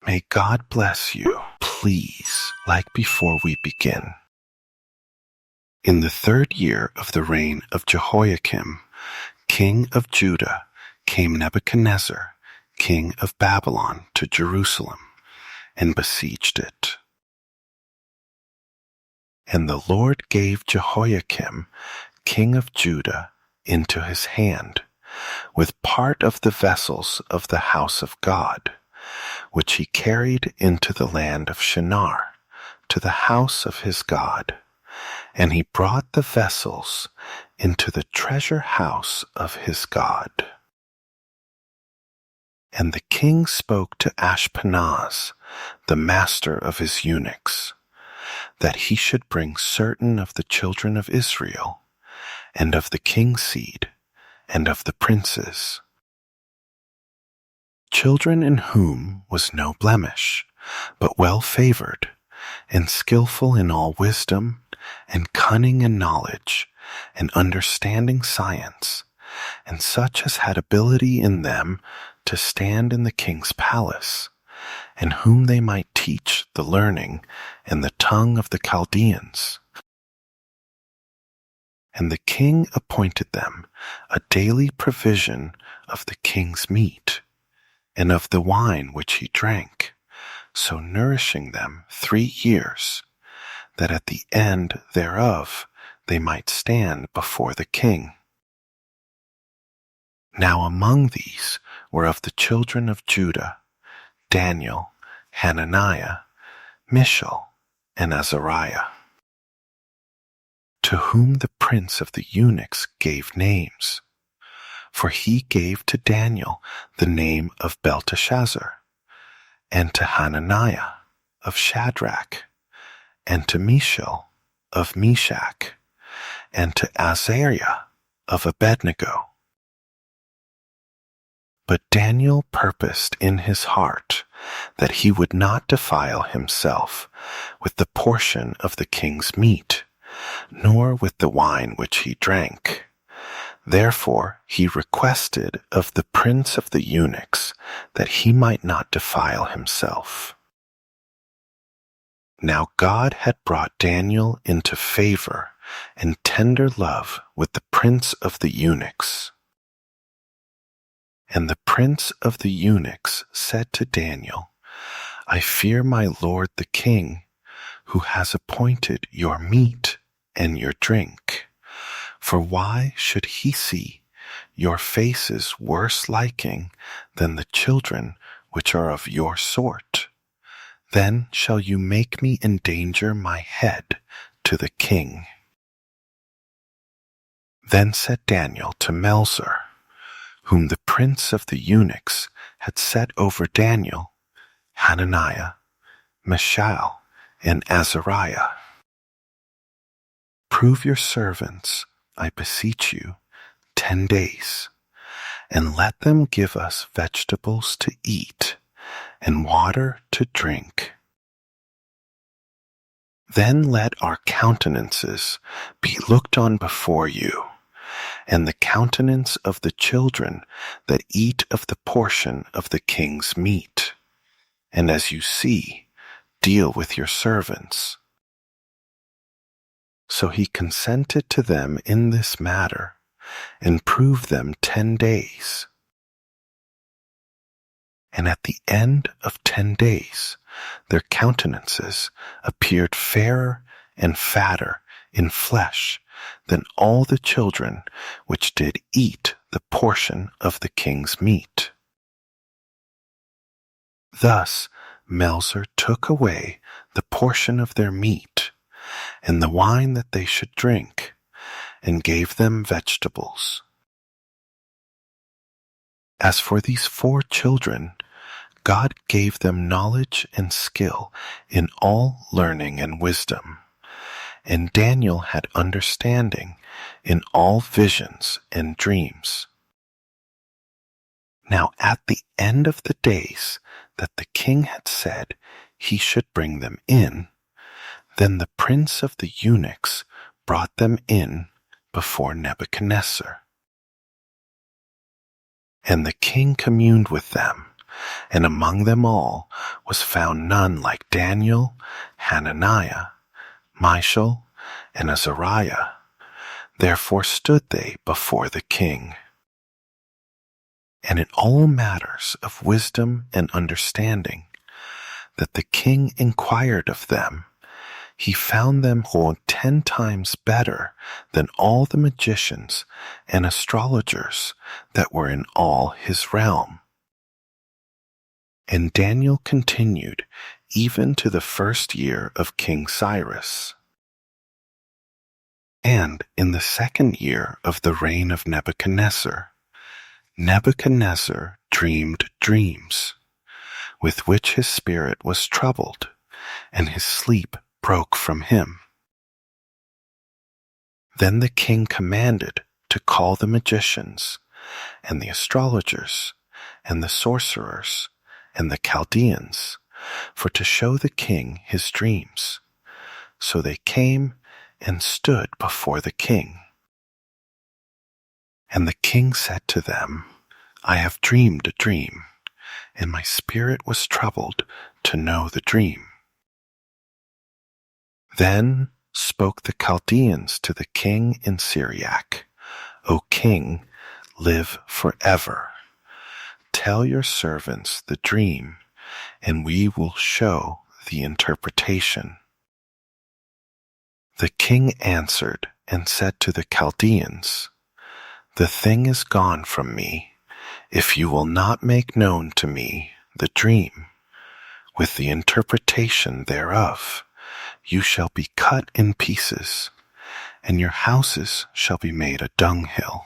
May God bless you. Please, like before we begin. In the 3rd year of the reign of Jehoiakim, king of Judah, came Nebuchadnezzar, king of Babylon, to Jerusalem, and besieged it. And the Lord gave Jehoiakim, king of Judah, into his hand, with part of the vessels of the house of God, which he carried into the land of Shinar, to the house of his God. And he brought the vessels into the treasure house of his God. And the king spoke to Ashpenaz, the master of his eunuchs, that he should bring certain of the children of Israel, and of the king's seed, and of the princes, children in whom was no blemish, but well favored, and skillful in all wisdom, and cunning in knowledge, and understanding science, and such as had ability in them to stand in the king's palace, and whom they might teach the learning and the tongue of the Chaldeans. And the king appointed them a daily provision of the king's meat, and of the wine which he drank, so nourishing them 3 years, that at the end thereof they might stand before the king. Now among these were of the children of Judah, Daniel, Hananiah, Mishael, and Azariah, to whom the prince of the eunuchs gave names. For he gave to Daniel the name of Belteshazzar, and to Hananiah of Shadrach, and to Mishael of Meshach, and to Azariah of Abednego. But Daniel purposed in his heart that he would not defile himself with the portion of the king's meat, nor with the wine which he drank. Therefore he requested of the prince of the eunuchs that he might not defile himself. Now God had brought Daniel into favor and tender love with the prince of the eunuchs. And the prince of the eunuchs said to Daniel, I fear my lord the king, who has appointed your meat and your drink. For why should he see your faces worse liking than the children which are of your sort? Then shall you make me endanger my head to the king. Then said Daniel to Melzar, whom the prince of the eunuchs had set over Daniel, Hananiah, Mishael, and Azariah, prove your servants, I beseech you, 10 days, and let them give us vegetables to eat and water to drink. Then let our countenances be looked on before you, and the countenance of the children that eat of the portion of the king's meat. And as you see, deal with your servants. So he consented to them in this matter, and proved them 10 days. And at the end of 10 days, their countenances appeared fairer and fatter in flesh than all the children which did eat the portion of the king's meat. Thus Melzar took away the portion of their meat, and the wine that they should drink, and gave them vegetables. As for these 4 children, God gave them knowledge and skill in all learning and wisdom, and Daniel had understanding in all visions and dreams. Now at the end of the days that the king had said he should bring them in, then the prince of the eunuchs brought them in before Nebuchadnezzar. And the king communed with them, and among them all was found none like Daniel, Hananiah, Mishael, and Azariah. Therefore stood they before the king. And in all matters of wisdom and understanding, that the king inquired of them, he found them whole 10 times better than all the magicians and astrologers that were in all his realm. And Daniel continued even to the 1st year of King Cyrus. And in the 2nd year of the reign of Nebuchadnezzar, Nebuchadnezzar dreamed dreams, with which his spirit was troubled, and his sleep broke from him. Then the king commanded to call the magicians, and the astrologers, and the sorcerers, and the Chaldeans, for to show the king his dreams. So they came and stood before the king. And the king said to them, I have dreamed a dream, and my spirit was troubled to know the dream. Then spoke the Chaldeans to the king in Syriac, O king, live forever. Tell your servants the dream, and we will show the interpretation. The king answered and said to the Chaldeans, The thing is gone from me, if you will not make known to me the dream, with the interpretation thereof. You shall be cut in pieces, and your houses shall be made a dunghill.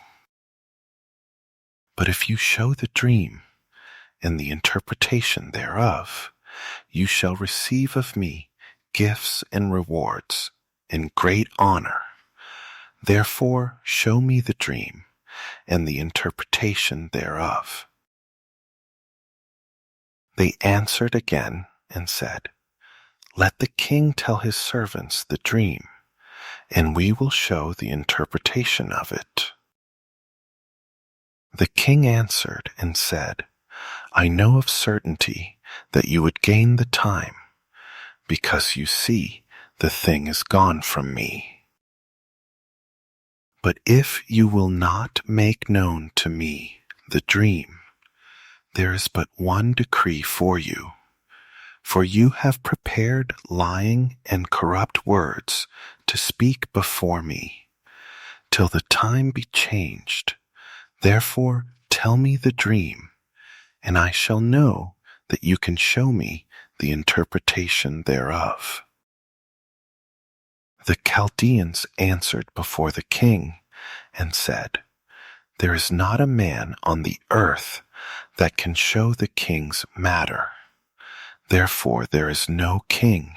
But if you show the dream and the interpretation thereof, you shall receive of me gifts and rewards in great honor. Therefore show me the dream and the interpretation thereof. They answered again and said, Let the king tell his servants the dream, and we will show the interpretation of it. The king answered and said, I know of certainty that you would gain the time, because you see the thing is gone from me. But if you will not make known to me the dream, there is but one decree for you. For you have prepared lying and corrupt words to speak before me, till the time be changed. Therefore tell me the dream, and I shall know that you can show me the interpretation thereof. The Chaldeans answered before the king and said, There is not a man on the earth that can show the king's matter. Therefore there is no king,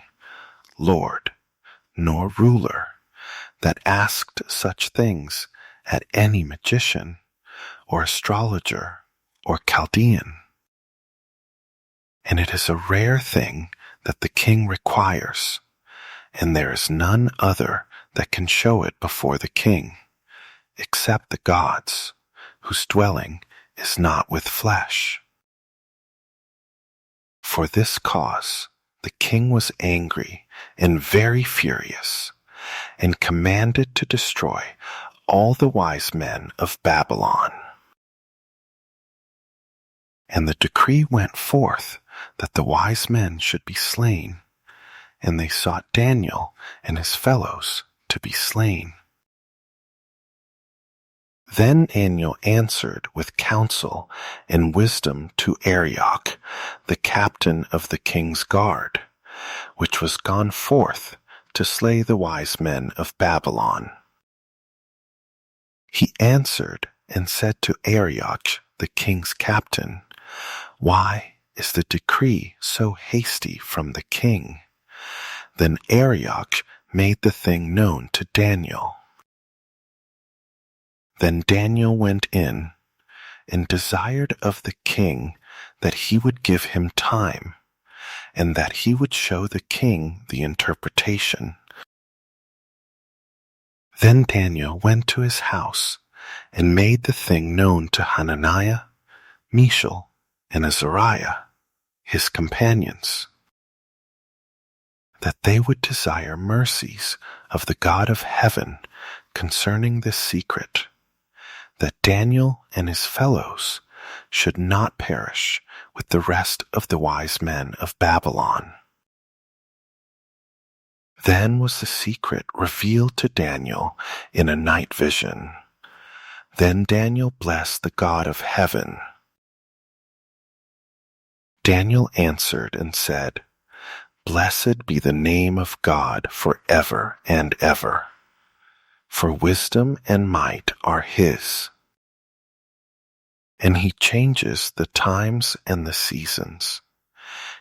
lord, nor ruler that asked such things at any magician, or astrologer, or Chaldean. And it is a rare thing that the king requires, and there is none other that can show it before the king, except the gods, whose dwelling is not with flesh. For this cause the king was angry and very furious, and commanded to destroy all the wise men of Babylon. And the decree went forth that the wise men should be slain, and they sought Daniel and his fellows to be slain. Then Daniel answered with counsel and wisdom to Arioch, the captain of the king's guard, which was gone forth to slay the wise men of Babylon. He answered and said to Arioch, the king's captain, Why is the decree so hasty from the king? Then Arioch made the thing known to Daniel. Then Daniel went in and desired of the king that he would give him time, and that he would show the king the interpretation. Then Daniel went to his house and made the thing known to Hananiah, Mishael, and Azariah, his companions, that they would desire mercies of the God of heaven concerning this secret, that Daniel and his fellows should not perish with the rest of the wise men of Babylon. Then was the secret revealed to Daniel in a night vision. Then Daniel blessed the God of heaven. Daniel answered and said, Blessed be the name of God forever and ever, for wisdom and might are his. And he changes the times and the seasons.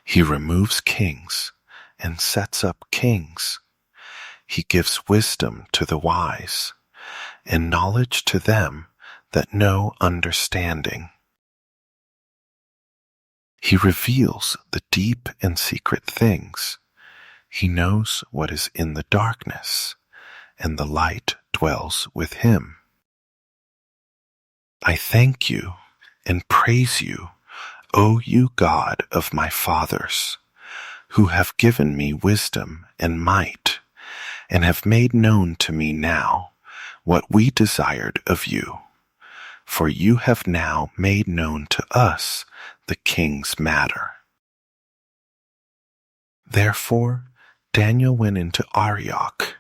He removes kings and sets up kings. He gives wisdom to the wise, and knowledge to them that know understanding. He reveals the deep and secret things. He knows what is in the darkness, and the light dwells with him. I thank you and praise you, O you God of my fathers, who have given me wisdom and might, and have made known to me now what we desired of you. For you have now made known to us the king's matter. Therefore Daniel went into Arioch,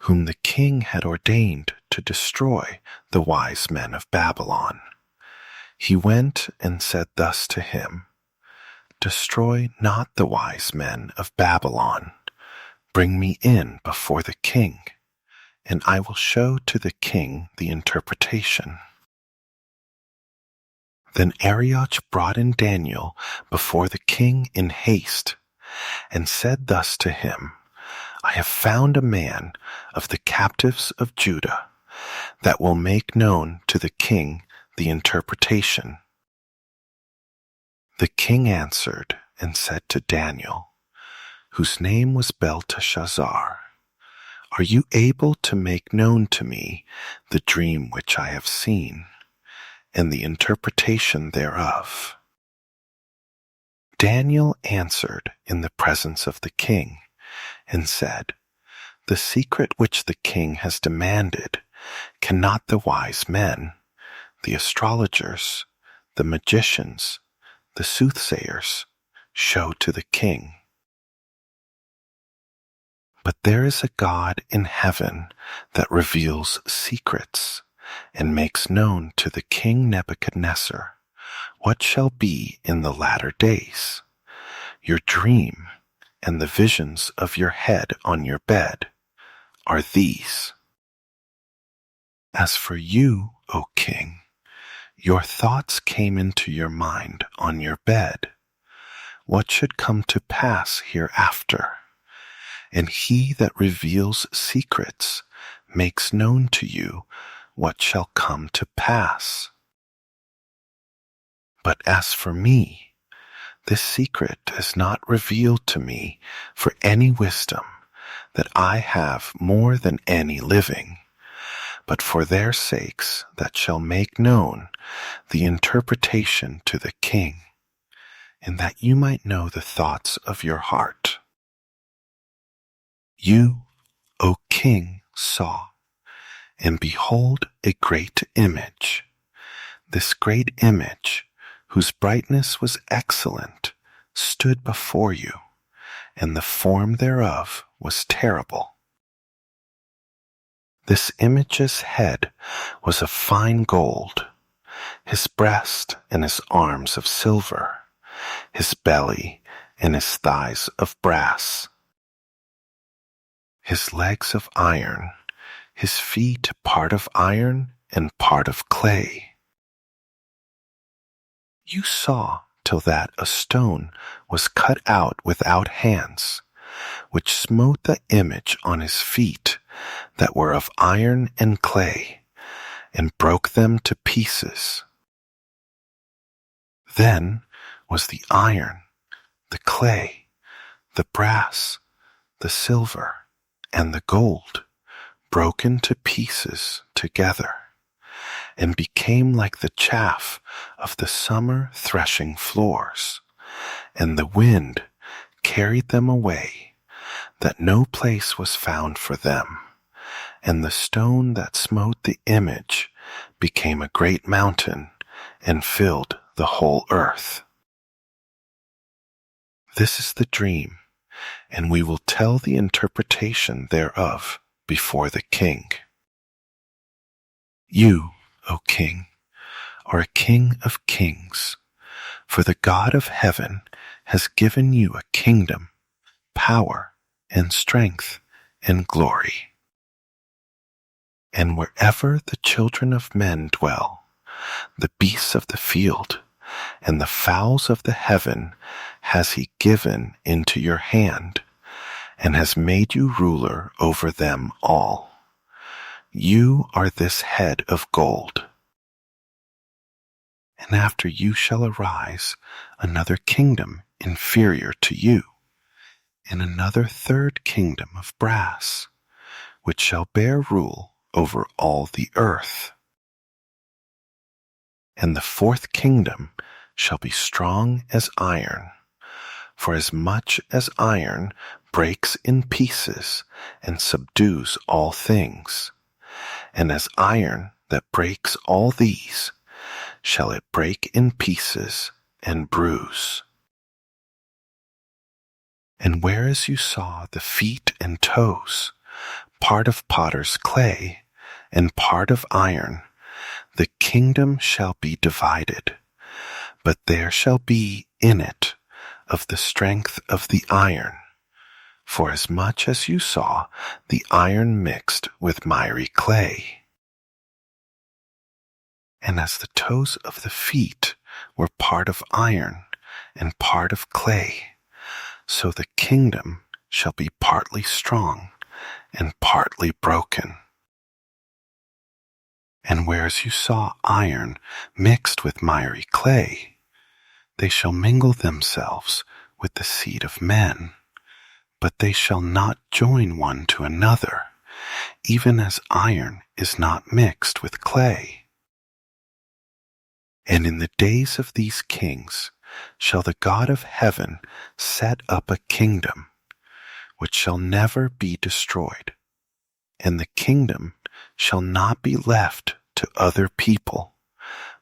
whom the king had ordained to destroy the wise men of Babylon. He went and said thus to him, Destroy not the wise men of Babylon. Bring me in before the king, and I will show to the king the interpretation. Then Arioch brought in Daniel before the king in haste, and said thus to him, I have found a man of the captives of Judah that will make known to the king the interpretation. The king answered and said to Daniel, whose name was Belteshazzar, Are you able to make known to me the dream which I have seen, and the interpretation thereof? Daniel answered in the presence of the king, and said, The secret which the king has demanded cannot the wise men, the astrologers, the magicians, the soothsayers, show to the king. But there is a God in heaven that reveals secrets, and makes known to the king Nebuchadnezzar what shall be in the latter days. Your dream and the visions of your head on your bed are these. As for you, O king, your thoughts came into your mind on your bed, what should come to pass hereafter. And he that reveals secrets makes known to you what shall come to pass. But as for me, this secret is not revealed to me for any wisdom that I have more than any living, but for their sakes that shall make known the interpretation to the king, and that you might know the thoughts of your heart. You, O king, saw, and behold a great image. This great image, whose brightness was excellent, stood before you, and the form thereof was terrible. This image's head was of fine gold, his breast and his arms of silver, his belly and his thighs of brass, his legs of iron, his feet part of iron and part of clay. You saw till that a stone was cut out without hands, which smote the image on his feet that were of iron and clay, and broke them to pieces. Then was the iron, the clay, the brass, the silver, and the gold broken to pieces together, and became like the chaff of the summer threshing floors, and the wind carried them away, that no place was found for them. And the stone that smote the image became a great mountain and filled the whole earth. This is the dream, and we will tell the interpretation thereof before the king. You, O king, are a king of kings, for the God of heaven has given you a kingdom, power, and strength, and glory. And wherever the children of men dwell, the beasts of the field and the fowls of the heaven has he given into your hand, and has made you ruler over them all. You are this head of gold. And after you shall arise another kingdom inferior to you, and another third kingdom of brass, which shall bear rule over all the earth. And the fourth kingdom shall be strong as iron, for as much as iron breaks in pieces and subdues all things, and as iron that breaks all these, shall it break in pieces and bruise. And whereas you saw the feet and toes, part of potter's clay, and part of iron, the kingdom shall be divided, but there shall be in it of the strength of the iron, for as much as you saw the iron mixed with miry clay. And as the toes of the feet were part of iron and part of clay, so the kingdom shall be partly strong and partly broken. And whereas you saw iron mixed with miry clay, they shall mingle themselves with the seed of men, but they shall not join one to another, even as iron is not mixed with clay. And in the days of these kings shall the God of heaven set up a kingdom, which shall never be destroyed, and the kingdom shall not be left to other people,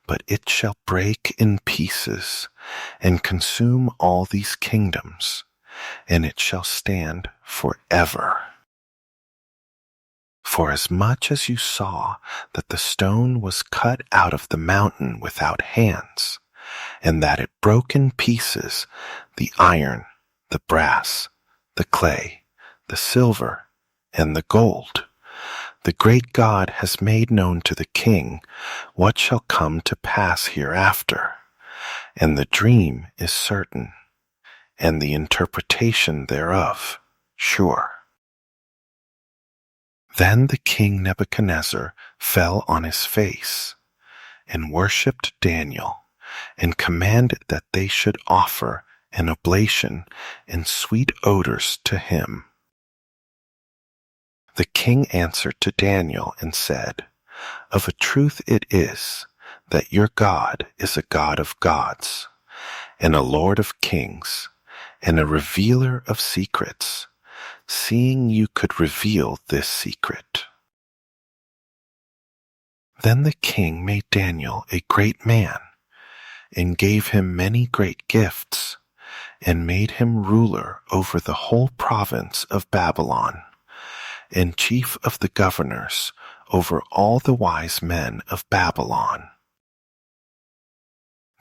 but it shall break in pieces and consume all these kingdoms, and it shall stand forever. For as much as you saw that the stone was cut out of the mountain without hands, and that it broke in pieces the iron, the brass, the clay, the silver, and the gold, the great God has made known to the king what shall come to pass hereafter, and the dream is certain, and the interpretation thereof sure. Then the king Nebuchadnezzar fell on his face, and worshipped Daniel, and commanded that they should offer an oblation and sweet odors to him. The king answered to Daniel and said, Of a truth it is, that your God is a God of gods, and a Lord of kings, and a revealer of secrets, seeing you could reveal this secret. Then the king made Daniel a great man, and gave him many great gifts, and made him ruler over the whole province of Babylon, and chief of the governors over all the wise men of Babylon.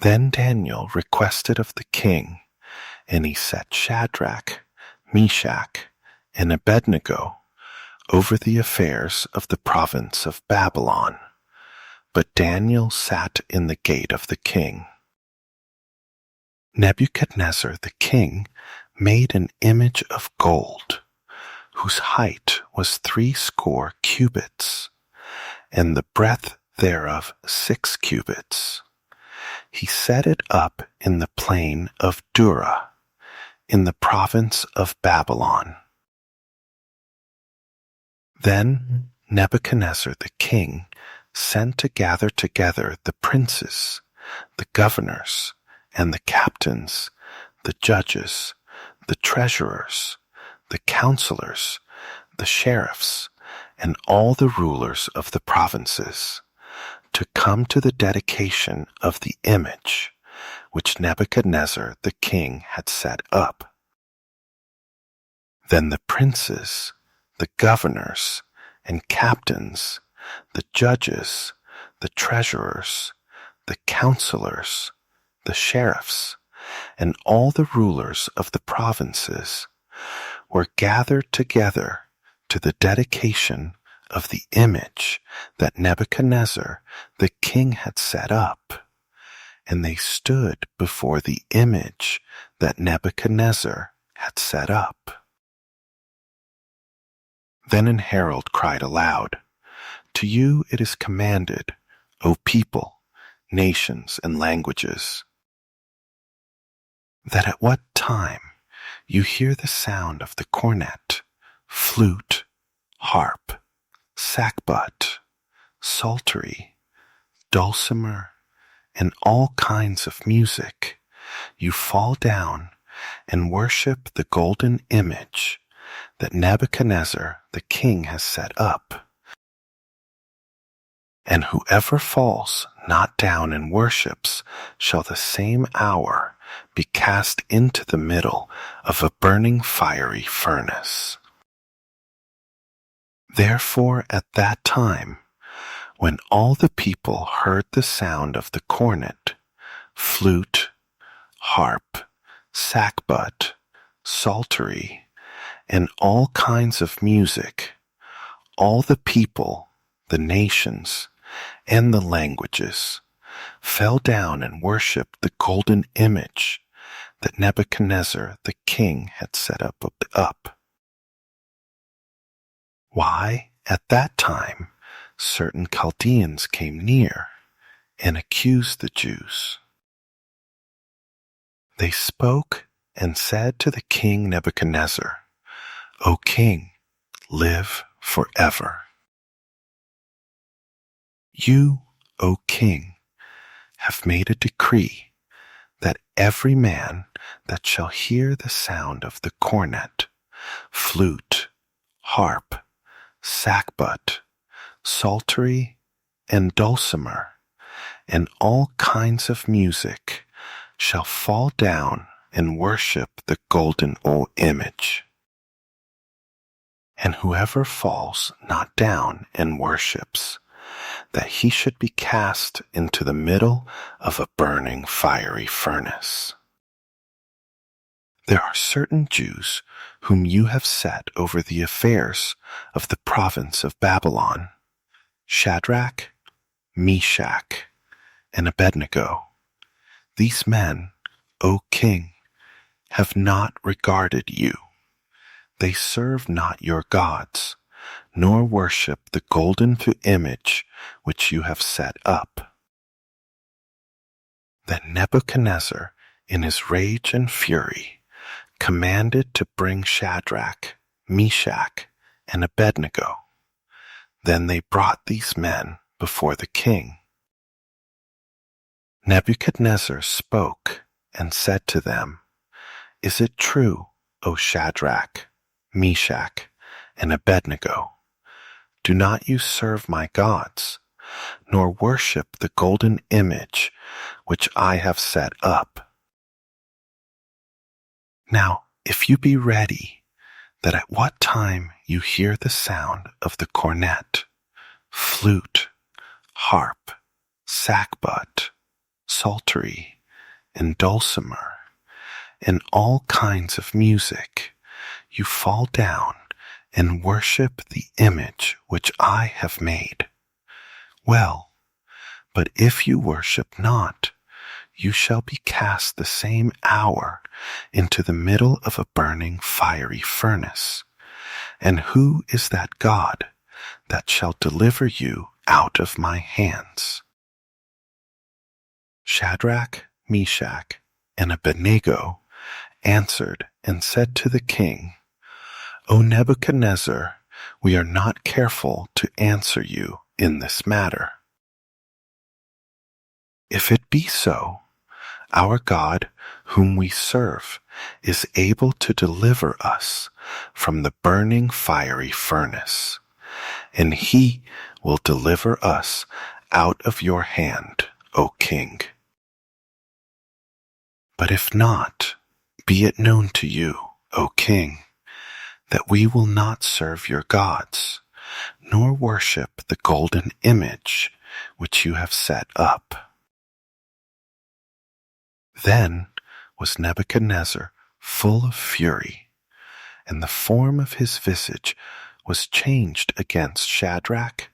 Then Daniel requested of the king, and he set Shadrach, Meshach, and Abednego over the affairs of the province of Babylon. But Daniel sat in the gate of the king. Nebuchadnezzar the king made an image of gold, whose height was 60 cubits, and the breadth thereof 6 cubits. He set it up in the plain of Dura, in the province of Babylon. Then Nebuchadnezzar the king sent to gather together the princes, the governors, and the captains, the judges, the treasurers, the counselors, the sheriffs, and all the rulers of the provinces, to come to the dedication of the image which Nebuchadnezzar the king had set up. Then the princes, the governors, and captains, the judges, the treasurers, the counselors, the sheriffs, and all the rulers of the provinces were gathered together to the dedication of the image that Nebuchadnezzar the king had set up, and they stood before the image that Nebuchadnezzar had set up. Then an herald cried aloud, "To you it is commanded, O people, nations, and languages, that at what time you hear the sound of the cornet, flute, harp, sackbut, psaltery, dulcimer, and all kinds of music, you fall down and worship the golden image that Nebuchadnezzar the king has set up. And whoever falls not down and worships shall the same hour be cast into the middle of a burning fiery furnace." Therefore at that time, when all the people heard the sound of the cornet, flute, harp, sackbut, psaltery, and all kinds of music, all the people, the nations, and the languages fell down and worshipped the golden image that Nebuchadnezzar the king had set up. Why, at that time, certain Chaldeans came near and accused the Jews. They spoke and said to the king Nebuchadnezzar, "O king, live forever. You, O king, have made a decree that every man that shall hear the sound of the cornet, flute, harp, sackbut, psaltery, and dulcimer, and all kinds of music, shall fall down and worship the golden image. And whoever falls not down and worships, that he should be cast into the middle of a burning fiery furnace. There are certain Jews whom you have set over the affairs of the province of Babylon, Shadrach, Meshach, and Abednego. These men, O king, have not regarded you. They serve not your gods, nor worship the golden image which you have set up." Then Nebuchadnezzar, in his rage and fury, commanded to bring Shadrach, Meshach, and Abednego. Then they brought these men before the king. Nebuchadnezzar spoke and said to them, "Is it true, O Shadrach, Meshach, and Abednego? Do not you serve my gods, nor worship the golden image which I have set up? Now, if you be ready, that at what time you hear the sound of the cornet, flute, harp, sackbut, psaltery, and dulcimer, and all kinds of music, you fall down and worship the image which I have made. Well, but if you worship not, you shall be cast the same hour into the middle of a burning fiery furnace. And who is that God that shall deliver you out of my hands?" Shadrach, Meshach, and Abednego answered and said to the king, "O Nebuchadnezzar, we are not careful to answer you in this matter. If it be so, Our God, whom we serve, is able to deliver us from the burning fiery furnace, and he will deliver us out of your hand, O King. But if not, be it known to you, O King, that we will not serve your gods, nor worship the golden image which you have set up. Then was Nebuchadnezzar full of fury, and the form of his visage was changed against Shadrach,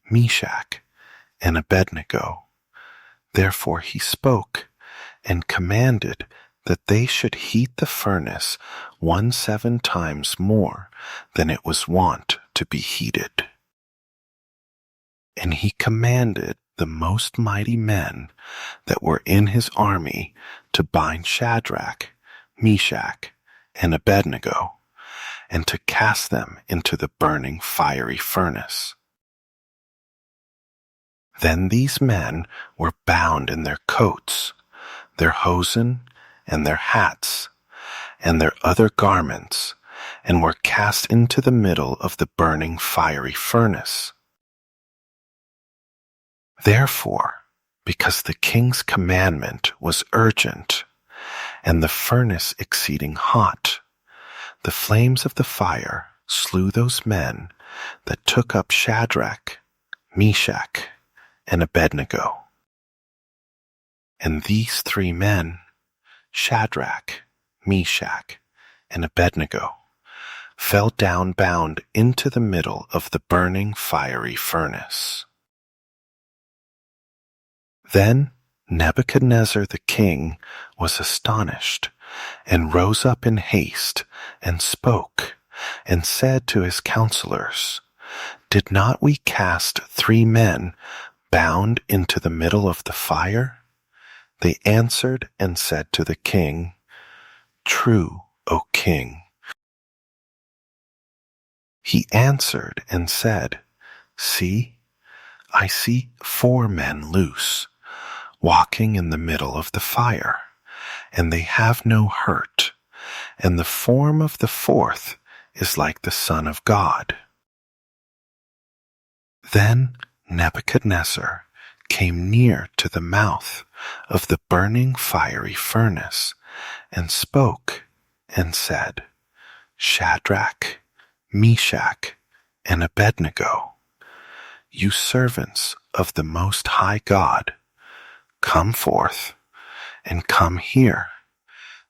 Meshach, and Abednego. Therefore he spoke and commanded that they should heat the furnace 17 times more than it was wont to be heated. And he commanded the most mighty men that were in his army to bind Shadrach, Meshach, and Abednego, and to cast them into the burning fiery furnace. Then these men were bound in their coats, their hosen, and their hats, and their other garments, and were cast into the middle of the burning fiery furnace. Therefore, because the king's commandment was urgent, and the furnace exceeding hot, the flames of the fire slew those men that took up Shadrach, Meshach, and Abednego. And these 3 men, Shadrach, Meshach, and Abednego, fell down bound into the middle of the burning fiery furnace. Then Nebuchadnezzar the king was astonished, and rose up in haste, and spoke, and said to his counselors, Did not we cast 3 men bound into the middle of the fire? They answered and said to the king, True, O king. He answered and said, See, I see 4 men loose, walking in the middle of the fire, and they have no hurt, and the form of the 4th is like the Son of God. Then Nebuchadnezzar came near to the mouth of the burning fiery furnace, and spoke and said, Shadrach, Meshach, and Abednego, you servants of the Most High God, come forth, and come here.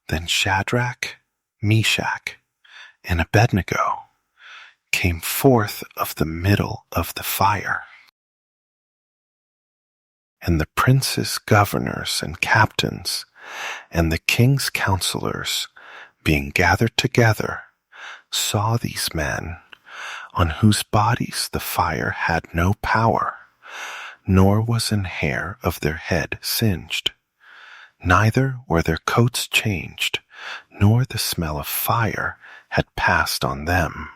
Then Shadrach, Meshach, and Abednego came forth of the middle of the fire. And the princes, governors, and captains, and the king's counselors, being gathered together, saw these men, on whose bodies the fire had no power, nor was an hair of their head singed, neither were their coats changed, nor the smell of fire had passed on them.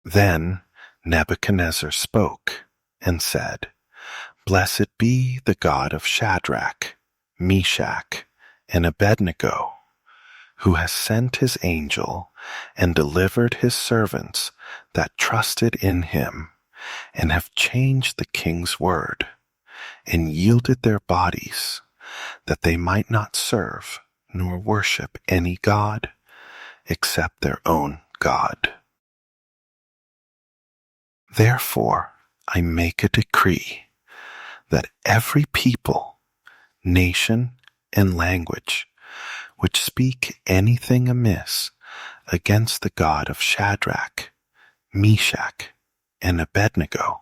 Then Nebuchadnezzar spoke and said, Blessed be the God of Shadrach, Meshach, and Abednego, who has sent his angel and delivered his servants that trusted in him, and have changed the king's word, and yielded their bodies, that they might not serve nor worship any god except their own God. Therefore I make a decree that every people, nation, and language which speak anything amiss against the God of Shadrach, Meshach, and Abednego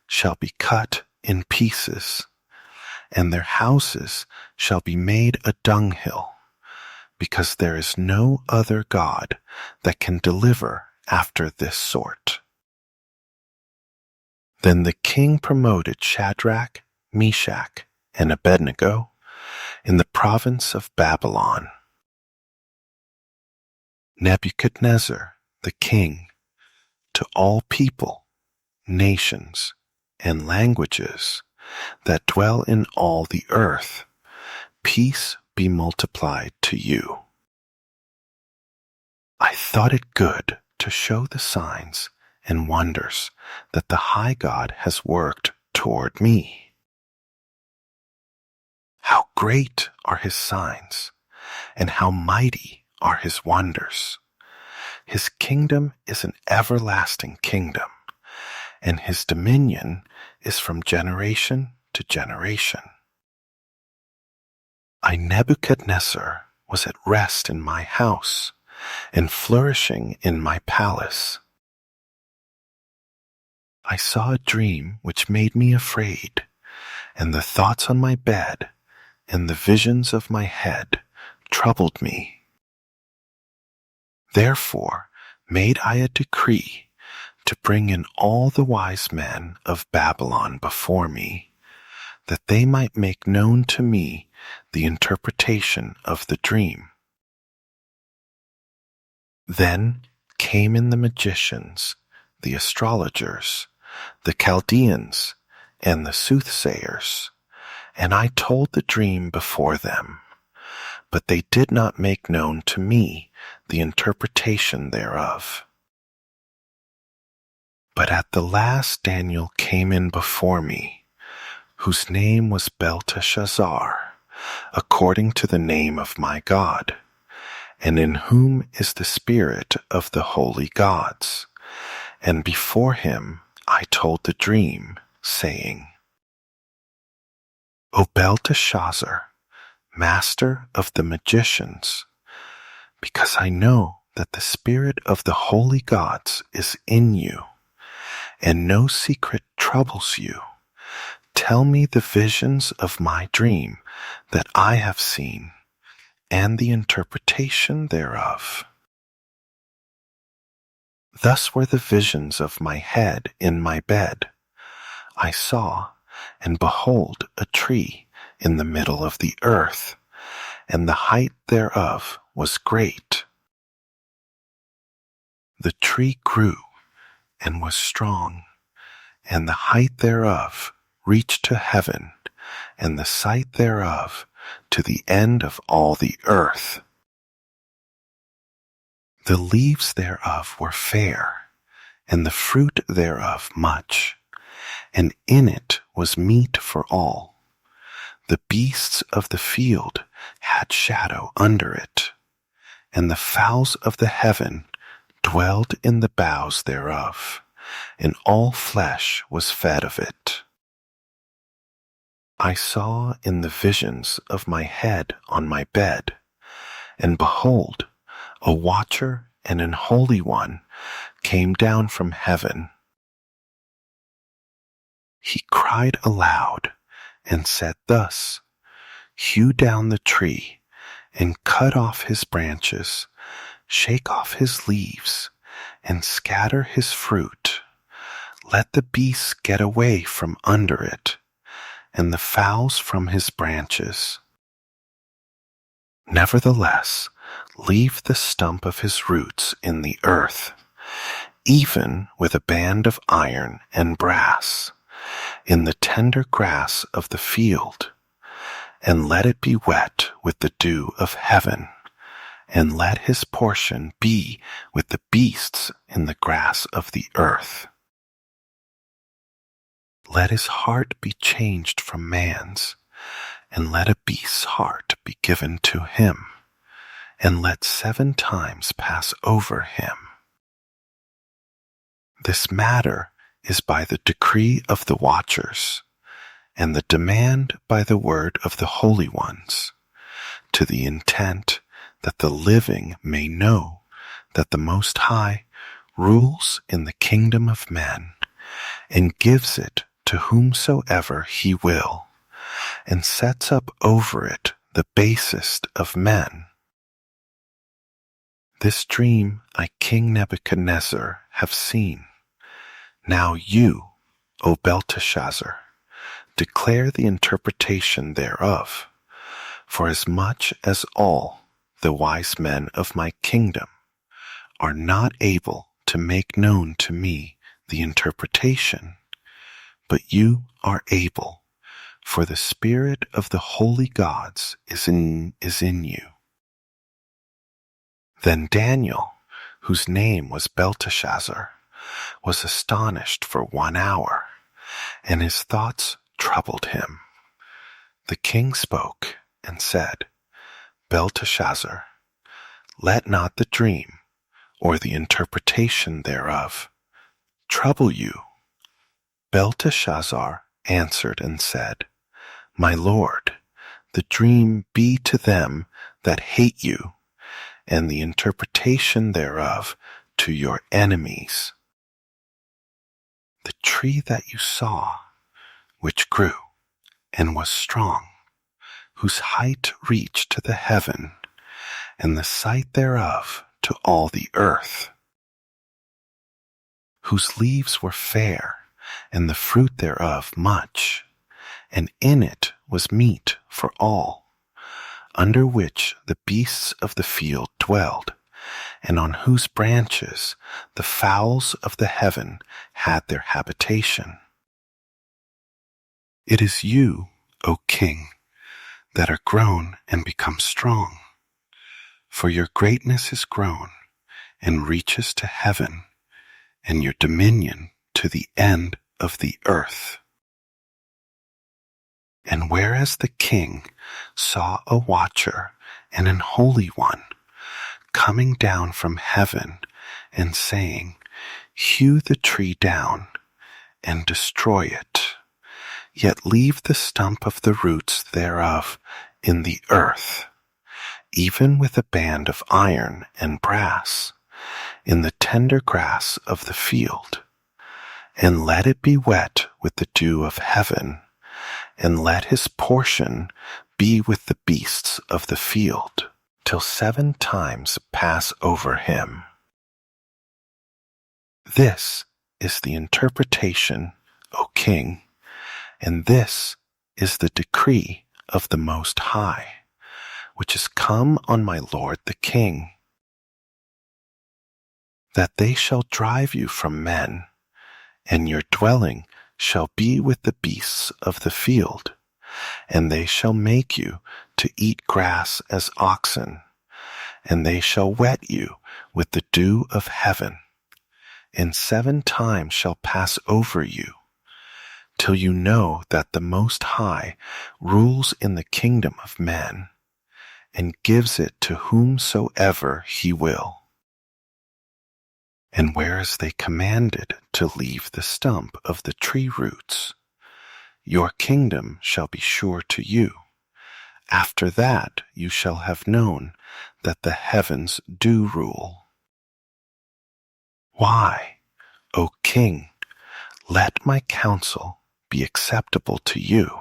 shall be cut in pieces, and their houses shall be made a dunghill, because there is no other God that can deliver after this sort. Then the king promoted Shadrach, Meshach, and Abednego in the province of Babylon. Nebuchadnezzar the king, to all people, nations, and languages that dwell in all the earth, peace be multiplied to you. I thought it good to show the signs and wonders that the high God has worked toward me. How great are his signs, and how mighty are his wonders. His kingdom is an everlasting kingdom, and his dominion is from generation to generation. I, Nebuchadnezzar, was at rest in my house and flourishing in my palace. I saw a dream which made me afraid, and the thoughts on my bed and the visions of my head troubled me. Therefore made I a decree to bring in all the wise men of Babylon before me, that they might make known to me the interpretation of the dream. Then came in the magicians, the astrologers, the Chaldeans, and the soothsayers, and I told the dream before them, but they did not make known to me the interpretation thereof. But at the last Daniel came in before me, whose name was Belteshazzar, according to the name of my God, and in whom is the spirit of the holy gods. And before him I told the dream, saying, O Belteshazzar, master of the magicians, because I know that the spirit of the holy gods is in you, and no secret troubles you, tell me the visions of my dream that I have seen, and the interpretation thereof. Thus were the visions of my head in my bed. I saw, and behold, a tree in the middle of the earth, and the height thereof was great. The tree grew and was strong, and the height thereof reached to heaven, and the sight thereof to the end of all the earth. The leaves thereof were fair, and the fruit thereof much, and in it was meat for all. The beasts of the field had shadow under it, and the fowls of the heaven dwelled in the boughs thereof, and all flesh was fed of it. I saw in the visions of my head on my bed, and behold, a watcher and an holy one came down from heaven. He cried aloud and said thus, Hew down the tree, and cut off his branches, shake off his leaves, and scatter his fruit. Let the beasts get away from under it, and the fowls from his branches. Nevertheless, leave the stump of his roots in the earth, even with a band of iron and brass, in the tender grass of the field, and let it be wet with the dew of heaven, and let his portion be with the beasts in the grass of the earth. Let his heart be changed from man's, and let a beast's heart be given to him, and let 7 times pass over him. This matter is by the decree of the watchers, and the demand by the word of the holy ones, to the intent that the living may know that the Most High rules in the kingdom of men, and gives it to whomsoever he will, and sets up over it the basest of men. This dream I, King Nebuchadnezzar, have seen. Now you, O Belteshazzar, declare the interpretation thereof, for as much as all the wise men of my kingdom are not able to make known to me the interpretation, but you are able, for the spirit of the holy gods is in you. Then Daniel, whose name was Belteshazzar, was astonished for 1 hour, and his thoughts troubled him. The king spoke and said, Belteshazzar, let not the dream or the interpretation thereof trouble you. Belteshazzar answered and said, My lord, the dream be to them that hate you, and the interpretation thereof to your enemies. The tree that you saw, which grew and was strong, whose height reached to the heaven, and the sight thereof to all the earth, whose leaves were fair, and the fruit thereof much, and in it was meat for all, under which the beasts of the field dwelled, and on whose branches the fowls of the heaven had their habitation. It is you, O king, that are grown and become strong, for your greatness is grown and reaches to heaven, and your dominion to the end of the earth. And whereas the king saw a watcher and an holy one coming down from heaven and saying, Hew the tree down and destroy it, yet leave the stump of the roots thereof in the earth, even with a band of iron and brass, in the tender grass of the field, and let it be wet with the dew of heaven, and let his portion be with the beasts of the field, till 7 times pass over him. This is the interpretation, O king, and this is the decree of the Most High, which is come on my lord the king, that they shall drive you from men, and your dwelling shall be with the beasts of the field, and they shall make you to eat grass as oxen, and they shall wet you with the dew of heaven, and 7 times shall pass over you, till you know that the Most High rules in the kingdom of men, and gives it to whomsoever he will. And whereas they commanded to leave the stump of the tree roots, your kingdom shall be sure to you. After that you shall have known that the heavens do rule. Why, O king, let my counsel be acceptable to you,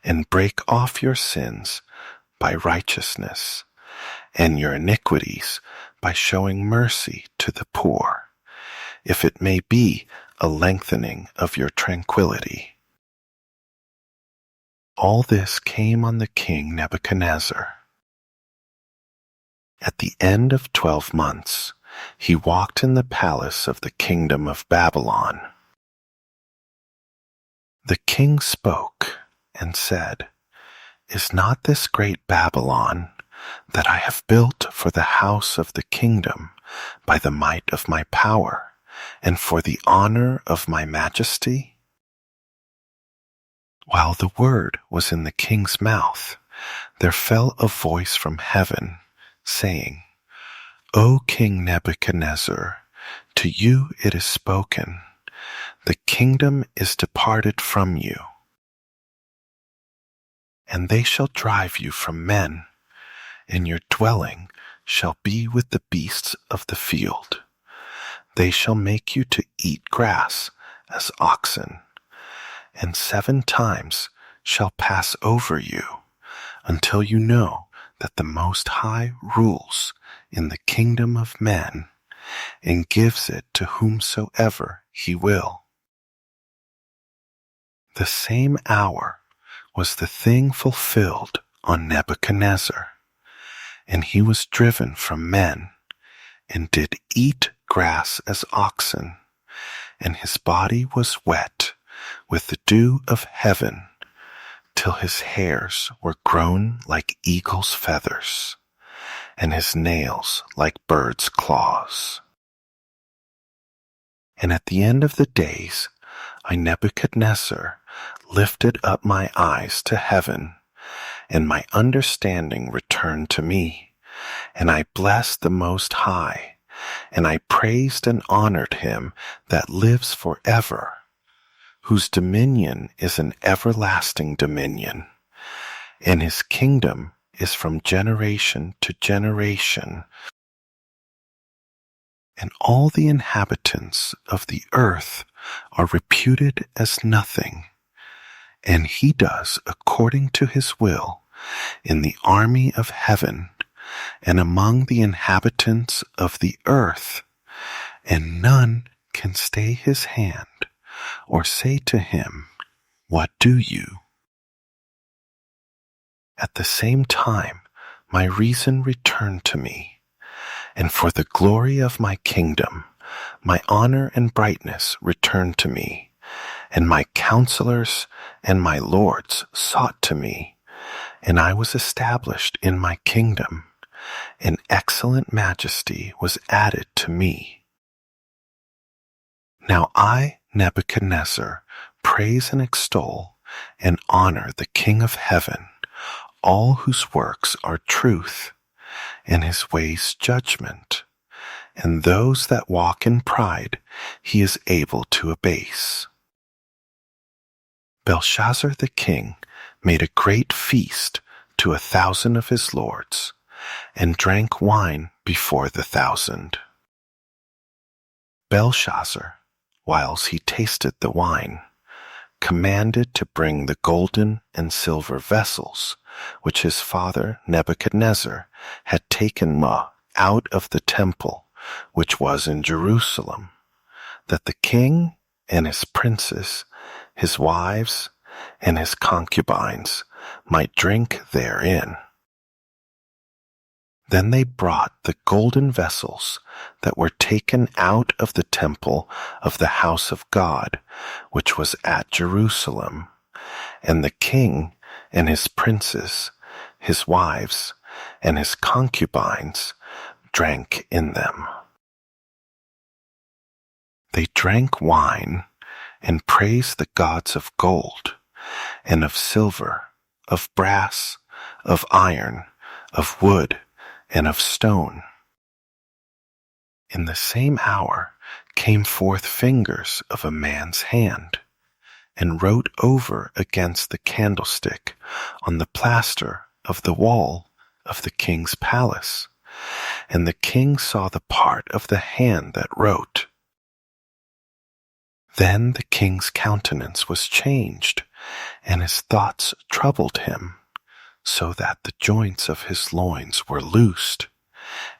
and break off your sins by righteousness, and your iniquities by showing mercy to the poor, if it may be a lengthening of your tranquility. All this came on the king Nebuchadnezzar. At the end of 12 months, he walked in the palace of the kingdom of Babylon. The king spoke and said, Is not this great Babylon, that I have built for the house of the kingdom by the might of my power, and for the honor of my majesty? While the word was in the king's mouth, there fell a voice from heaven, saying, O King Nebuchadnezzar, to you it is spoken, the kingdom is departed from you, and they shall drive you from men, and your dwelling shall be with the beasts of the field. They shall make you to eat grass as oxen, and 7 times shall pass over you, until you know that the Most High rules in the kingdom of men, and gives it to whomsoever he will. The same hour was the thing fulfilled on Nebuchadnezzar, and he was driven from men, and did eat grass as oxen, and his body was wet with the dew of heaven, till his hairs were grown like eagle's feathers, and his nails like birds' claws. And at the end of the days, I, Nebuchadnezzar, lifted up my eyes to heaven, and my understanding returned to me, and I blessed the Most High, and I praised and honored him that lives forever, whose dominion is an everlasting dominion, and his kingdom is from generation to generation. And all the inhabitants of the earth are reputed as nothing, and he does according to his will in the army of heaven and among the inhabitants of the earth, and none can stay his hand or say to him, "What do you?" At the same time, my reason returned to me, and for the glory of my kingdom, my honor and brightness returned to me, and my counselors and my lords sought to me, and I was established in my kingdom, and excellent majesty was added to me. Now I, Nebuchadnezzar, praise and extol and honor the King of heaven, all whose works are truth, and his ways judgment, and those that walk in pride he is able to abase. Belshazzar the king made a great feast to 1,000 of his lords, and drank wine before the 1,000. Belshazzar, whiles he tasted the wine, commanded to bring the golden and silver vessels which his father Nebuchadnezzar had taken out of the temple which was in Jerusalem, that the king and his princes, his wives, and his concubines might drink therein. Then they brought the golden vessels that were taken out of the temple of the house of God, which was at Jerusalem, and the king and his princes, his wives, and his concubines drank in them. They drank wine and praised the gods of gold, and of silver, of brass, of iron, of wood, and of stone. In the same hour came forth fingers of a man's hand, and wrote over against the candlestick on the plaster of the wall of the king's palace, and the king saw the part of the hand that wrote. Then the king's countenance was changed, and his thoughts troubled him, so that the joints of his loins were loosed,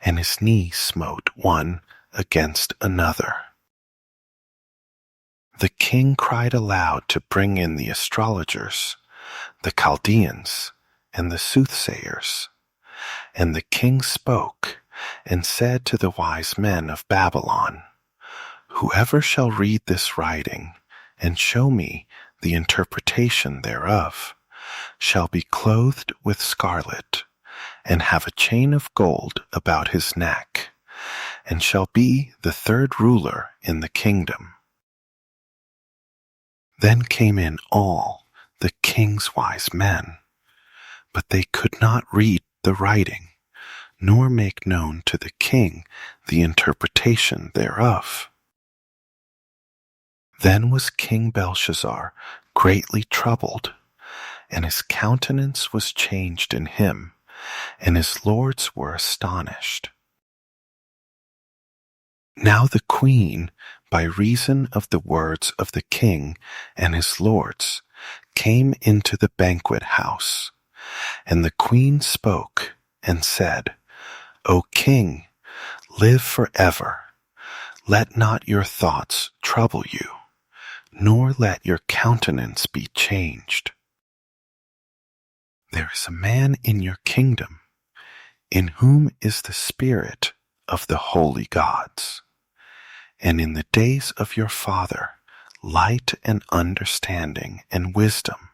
and his knees smote one against another. The king cried aloud to bring in the astrologers, the Chaldeans, and the soothsayers. And the king spoke and said to the wise men of Babylon, "Whoever shall read this writing and show me the interpretation thereof shall be clothed with scarlet, and have a chain of gold about his neck, and shall be the third ruler in the kingdom." Then came in all the king's wise men, but they could not read the writing, nor make known to the king the interpretation thereof. Then was King Belshazzar greatly troubled, and his countenance was changed in him, and his lords were astonished. Now the queen, by reason of the words of the king and his lords, came into the banquet house, and the queen spoke and said, "O king, live forever. Let not your thoughts trouble you, nor let your countenance be changed. There is a man in your kingdom, in whom is the spirit of the holy gods. And in the days of your father, light and understanding and wisdom,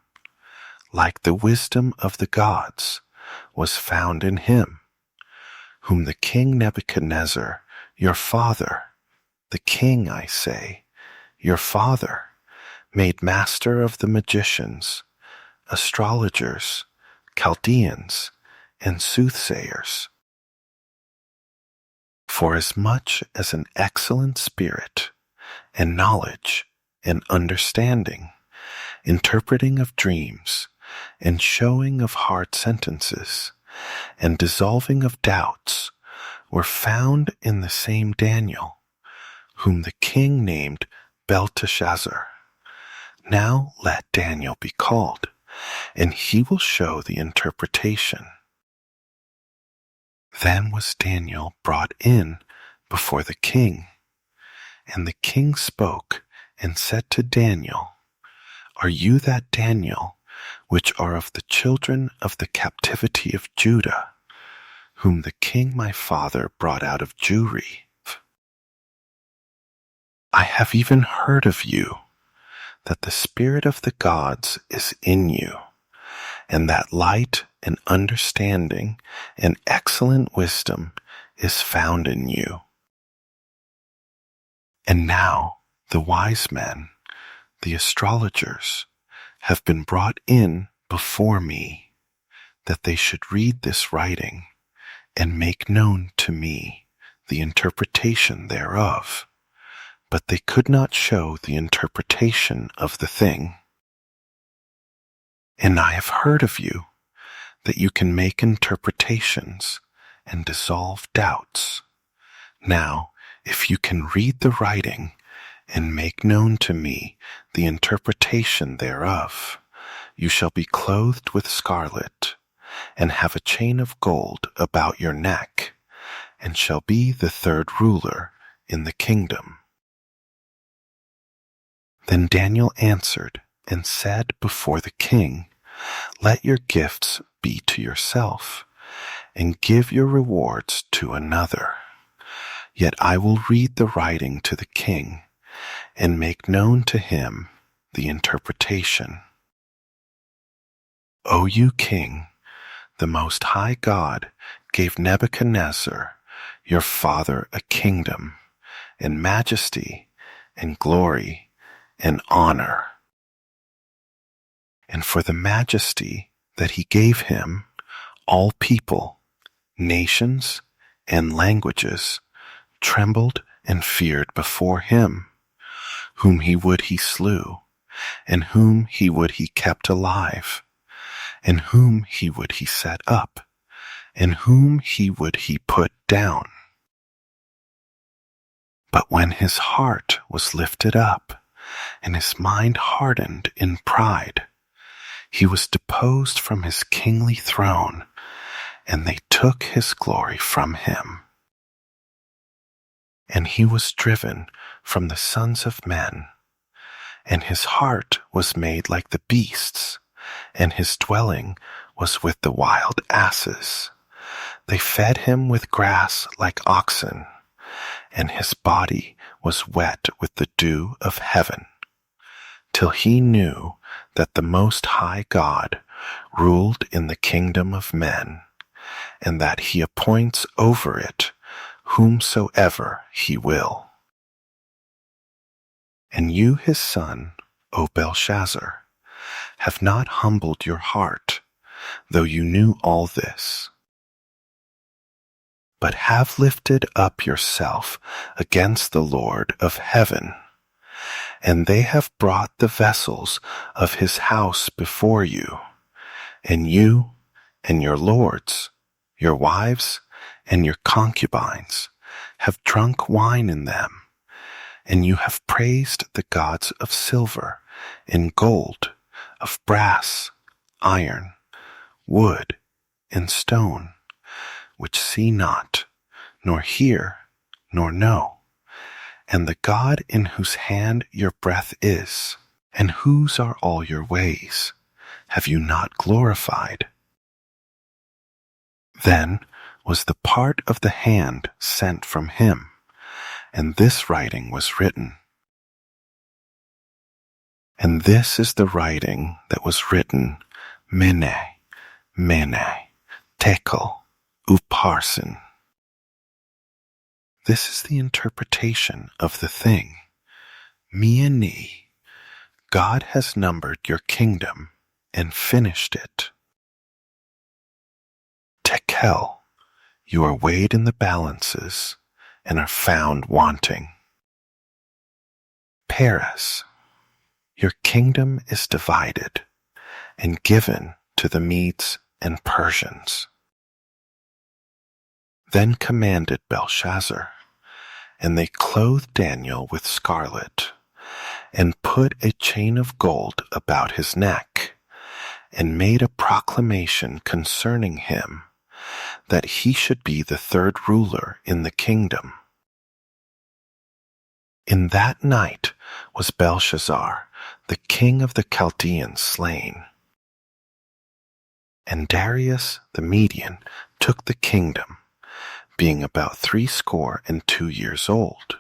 like the wisdom of the gods, was found in him, whom the king Nebuchadnezzar, your father, the king, I say, your father, made master of the magicians, astrologers, Chaldeans, and soothsayers. Forasmuch as an excellent spirit, and knowledge, and understanding, interpreting of dreams, and showing of hard sentences, and dissolving of doubts, were found in the same Daniel, whom the king named Belteshazzar. Now let Daniel be called, and he will show the interpretation. Then was Daniel brought in before the king, and the king spoke and said to Daniel, Are you that Daniel, which are of the children of the captivity of Judah, whom the king my father brought out of Jewry? I have even heard of you, that the spirit of the gods is in you, and that light and understanding and excellent wisdom is found in you. And now the wise men, the astrologers, have been brought in before me, that they should read this writing and make known to me the interpretation thereof. But they could not show the interpretation of the thing. And I have heard of you, that you can make interpretations and dissolve doubts. Now, if you can read the writing and make known to me the interpretation thereof, you shall be clothed with scarlet, and have a chain of gold about your neck, and shall be the third ruler in the kingdom. Then Daniel answered and said before the king, Let your gifts be to yourself, and give your rewards to another. Yet I will read the writing to the king, and make known to him the interpretation. O you king, the Most High God gave Nebuchadnezzar, your father, a kingdom, and majesty, and glory, and honor. And for the majesty that he gave him, all people, nations, and languages trembled and feared before him, whom he would he slew, and whom he would he kept alive, and whom he would he set up, and whom he would he put down. But when his heart was lifted up, and his mind hardened in pride, he was deposed from his kingly throne, and they took his glory from him. And he was driven from the sons of men, and his heart was made like the beasts, and his dwelling was with the wild asses. They fed him with grass like oxen, and his body was wet with the dew of heaven, till he knew that the Most High God ruled in the kingdom of men, and that he appoints over it whomsoever he will. And you, his son, O Belshazzar, have not humbled your heart, though you knew all this, but have lifted up yourself against the Lord of heaven, and they have brought the vessels of his house before you, and you and your lords, your wives, and your concubines have drunk wine in them, and you have praised the gods of silver and gold, of brass, iron, wood, and stone, which see not, nor hear, nor know, and the God in whose hand your breath is, and whose are all your ways, have you not glorified? Then was the part of the hand sent from him, and this writing was written. And this is the writing that was written mene, mene, tekel, upharsin. This is the interpretation of the thing. Me and me, God has numbered your kingdom and finished it. Tekel, you are weighed in the balances and are found wanting. Peres, your kingdom is divided and given to the Medes and Persians. Then commanded Belshazzar, and they clothed Daniel with scarlet, and put a chain of gold about his neck, and made a proclamation concerning him, that he should be the third ruler in the kingdom. In that night was Belshazzar, the king of the Chaldeans, slain. And Darius the Median took the kingdom, being about 62 years old.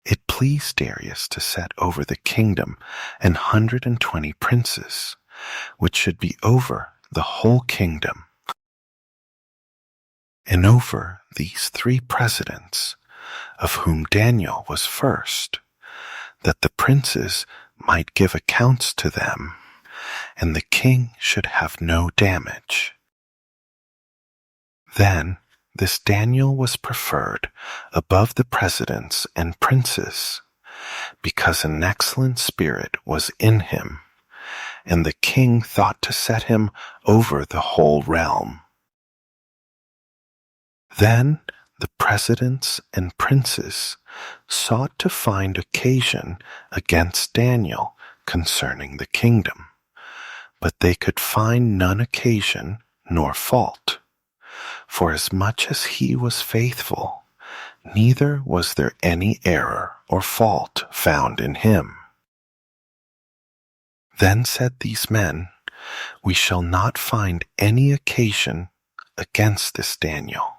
It pleased Darius to set over the kingdom 120 princes, which should be over the whole kingdom. And over these 3 presidents, of whom Daniel was first, that the princes might give accounts to them, and the king should have no damage. Then this Daniel was preferred above the presidents and princes, because an excellent spirit was in him, and the king thought to set him over the whole realm. Then the presidents and princes sought to find occasion against Daniel concerning the kingdom, but they could find none occasion nor fault. For as much as he was faithful, neither was there any error or fault found in him. Then said these men, We shall not find any occasion against this Daniel,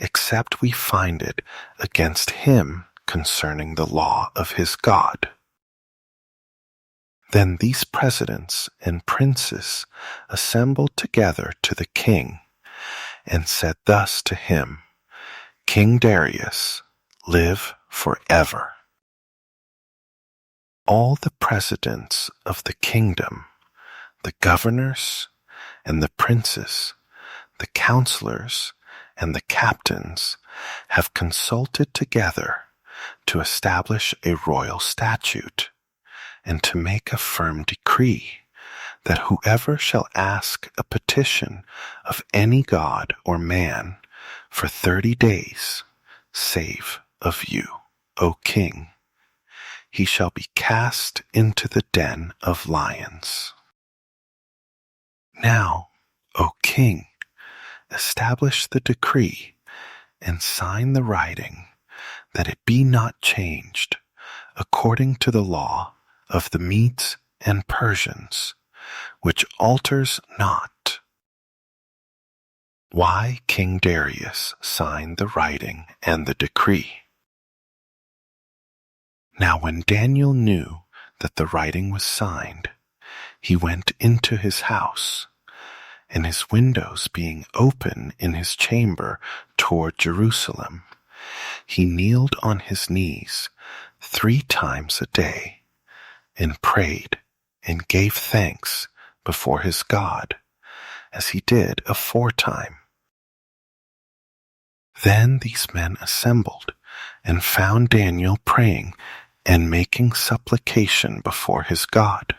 except we find it against him concerning the law of his God. Then these presidents and princes assembled together to the king, and said thus to him, King Darius, live forever. All the presidents of the kingdom, the governors and the princes, the counselors and the captains, have consulted together to establish a royal statute, and to make a firm decree, that whoever shall ask a petition of any god or man for 30 days, save of you, O king, he shall be cast into the den of lions. Now, O king, establish the decree and sign the writing, that it be not changed, according to the law of the Medes and Persians, which alters not. Why King Darius signed the writing and the decree. Now when Daniel knew that the writing was signed, he went into his house, and his windows being open in his chamber toward Jerusalem, he kneeled on his knees 3 times a day, and prayed and gave thanks before his God, as he did aforetime. Then these men assembled, and found Daniel praying and making supplication before his God.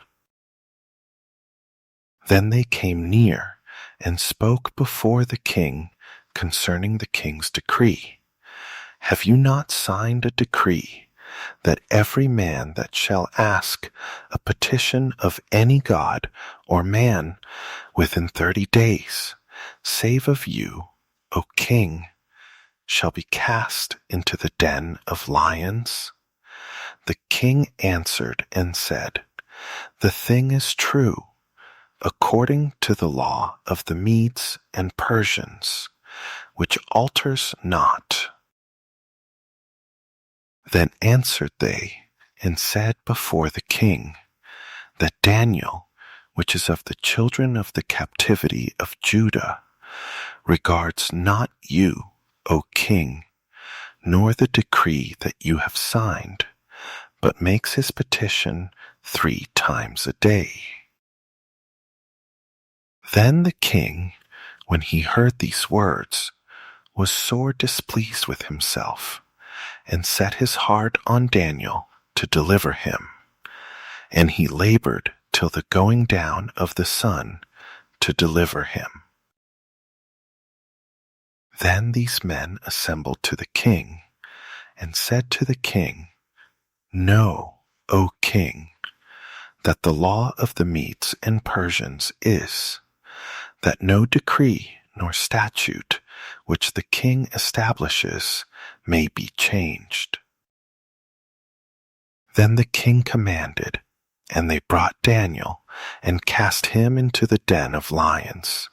Then they came near, and spoke before the king concerning the king's decree. Have you not signed a decree, that every man that shall ask a petition of any god or man within 30 days, save of you, O king, shall be cast into the den of lions? The king answered and said, The thing is true, according to the law of the Medes and Persians, which alters not. Then answered they and said before the king, that Daniel, which is of the children of the captivity of Judah, regards not you, O king, nor the decree that you have signed, but makes his petition 3 times a day. Then the king, when he heard these words, was sore displeased with himself, and set his heart on Daniel to deliver him. And he labored till the going down of the sun to deliver him. Then these men assembled to the king, and said to the king, Know, O king, that the law of the Medes and Persians is, that no decree nor statute which the king establishes may be changed. Then the king commanded, and they brought Daniel, and cast him into the den of lions.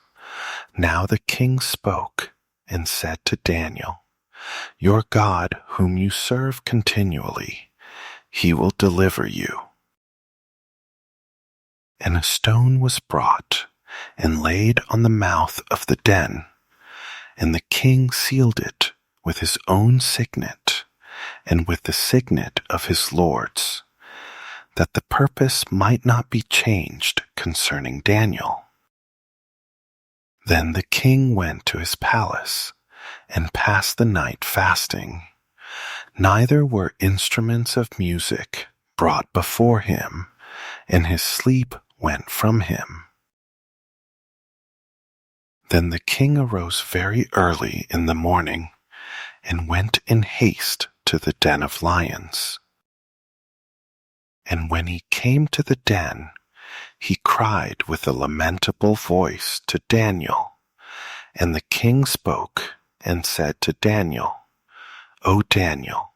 Now the king spoke, and said to Daniel, Your God, whom you serve continually, he will deliver you. And a stone was brought, and laid on the mouth of the den, and the king sealed it with his own signet, and with the signet of his lords, that the purpose might not be changed concerning Daniel. Then the king went to his palace, and passed the night fasting. Neither were instruments of music brought before him, and his sleep went from him. Then the king arose very early in the morning, and went in haste to the den of lions. And when he came to the den, he cried with a lamentable voice to Daniel. And the king spoke, and said to Daniel, O Daniel,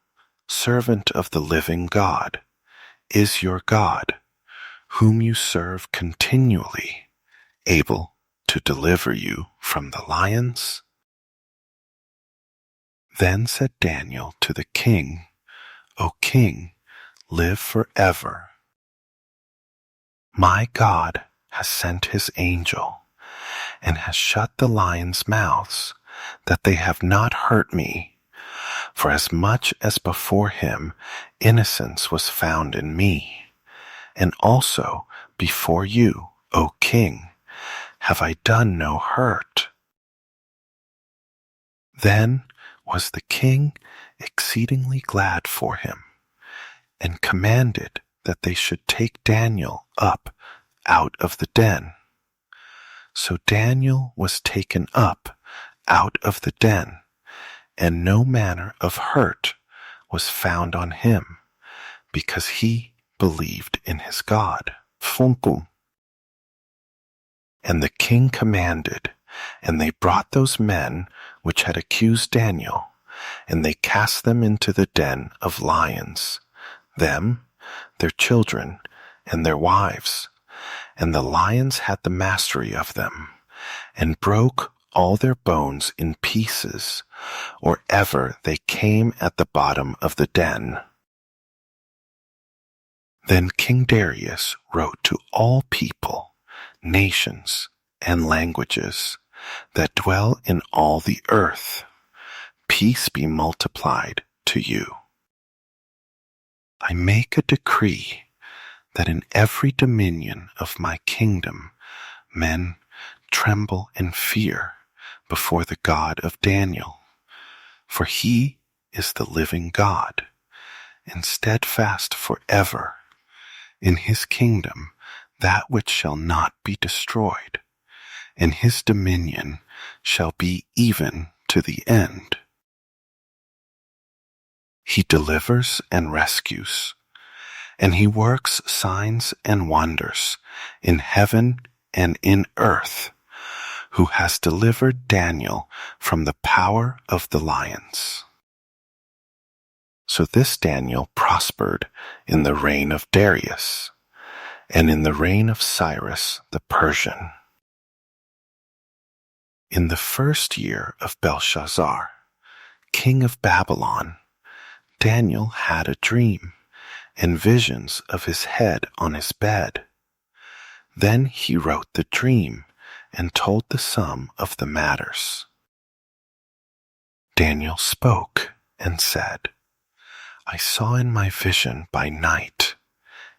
servant of the living God, is your God, whom you serve continually, able to deliver you from the lions? Then said Daniel to the king, O king, live forever. My God has sent his angel, and has shut the lions' mouths, that they have not hurt me. For as much as before him innocence was found in me, and also before you, O king, have I done no hurt. Then was the king exceedingly glad for him, and commanded that they should take Daniel up out of the den. So Daniel was taken up out of the den, and no manner of hurt was found on him, because he believed in his God. Funkum. And the king commanded, and they brought those men which had accused Daniel, and they cast them into the den of lions, them, their children, and their wives. And the lions had the mastery of them, and broke all their bones in pieces, or ever they came at the bottom of the den. Then King Darius wrote to all people, nations, and languages that dwell in all the earth, Peace be multiplied to you. I make a decree that in every dominion of my kingdom men tremble and fear before the God of Daniel, for he is the living God, and steadfast forever. In his kingdom that which shall not be destroyed, and his dominion shall be even to the end. He delivers and rescues, and he works signs and wonders in heaven and in earth, who has delivered Daniel from the power of the lions. So this Daniel prospered in the reign of Darius, and in the reign of Cyrus the Persian. In the first year of Belshazzar, king of Babylon, Daniel had a dream and visions of his head on his bed. Then he wrote the dream and told the sum of the matters. Daniel spoke and said, I saw in my vision by night,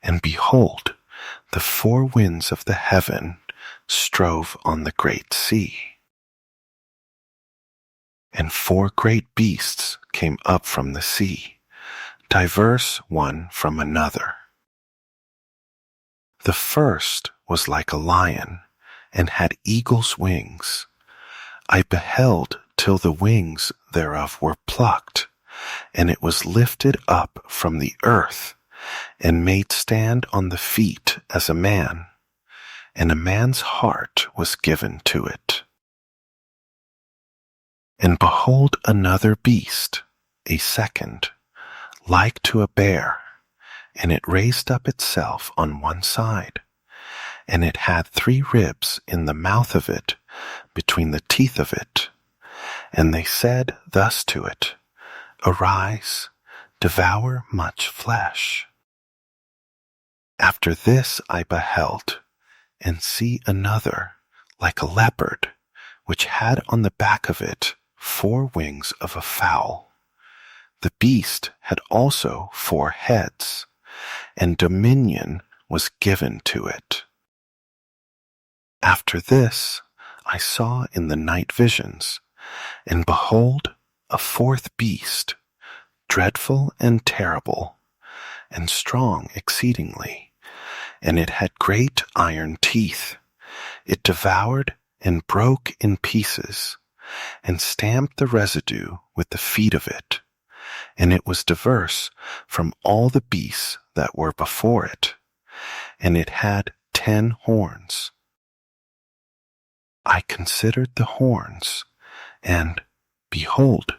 and behold, the four winds of the heaven strove on the great sea. And four great beasts came up from the sea, diverse one from another. The first was like a lion, and had eagle's wings. I beheld till the wings thereof were plucked, and it was lifted up from the earth, and made stand on the feet as a man, and a man's heart was given to it. And behold another beast, a second, like to a bear, and it raised up itself on one side, and it had 3 ribs in the mouth of it, between the teeth of it. And they said thus to it, Arise, devour much flesh. After this I beheld, and see another, like a leopard, which had on the back of it 4 wings of a fowl. The beast had also 4 heads, and dominion was given to it. After this I saw in the night visions, and behold, a 4th beast, dreadful and terrible, and strong exceedingly, and it had great iron teeth. It devoured and broke in pieces, and stamped the residue with the feet of it, and it was diverse from all the beasts that were before it, and it had 10 horns. I considered the horns, and, behold,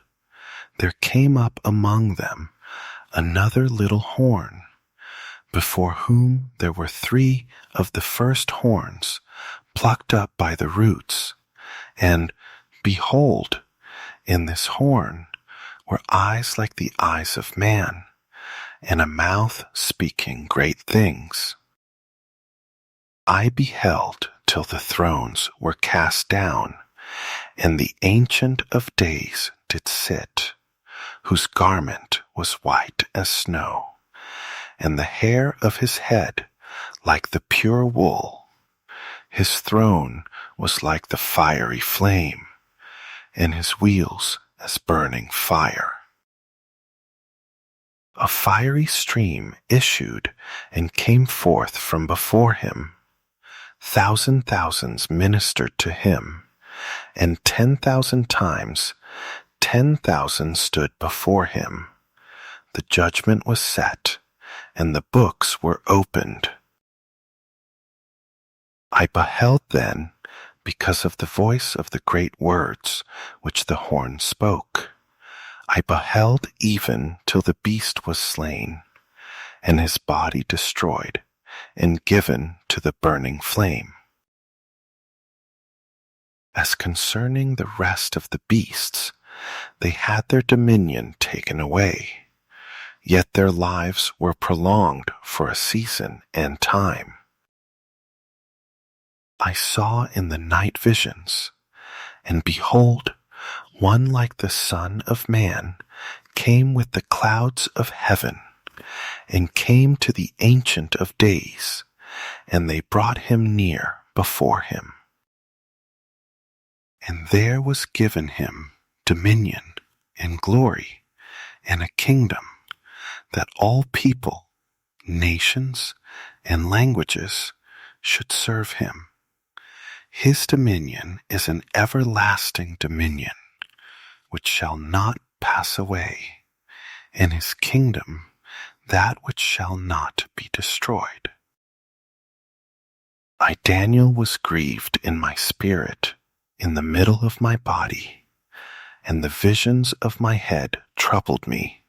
there came up among them another little horn, before whom there were 3 of the first horns plucked up by the roots, and, behold, in this horn were eyes like the eyes of man, and a mouth speaking great things. I beheld till the thrones were cast down, and the Ancient of Days did sit, whose garment was white as snow, and the hair of his head like the pure wool. His throne was like the fiery flame, and his wheels as burning fire. A fiery stream issued and came forth from before him. Thousands ministered to him, and 10,000 times 10,000 stood before him. The judgment was set, and the books were opened. I beheld then, because of the voice of the great words which the horn spoke. I beheld even till the beast was slain, and his body destroyed, and given to the burning flame. As concerning the rest of the beasts, they had their dominion taken away, yet their lives were prolonged for a season and time. I saw in the night visions, and behold, one like the Son of Man came with the clouds of heaven, and came to the Ancient of Days, and they brought him near before him. And there was given him dominion and glory and a kingdom, that all people, nations, and languages should serve him. His dominion is an everlasting dominion, which shall not pass away, and his kingdom that which shall not be destroyed. I, Daniel, was grieved in my spirit, in the middle of my body, and the visions of my head troubled me.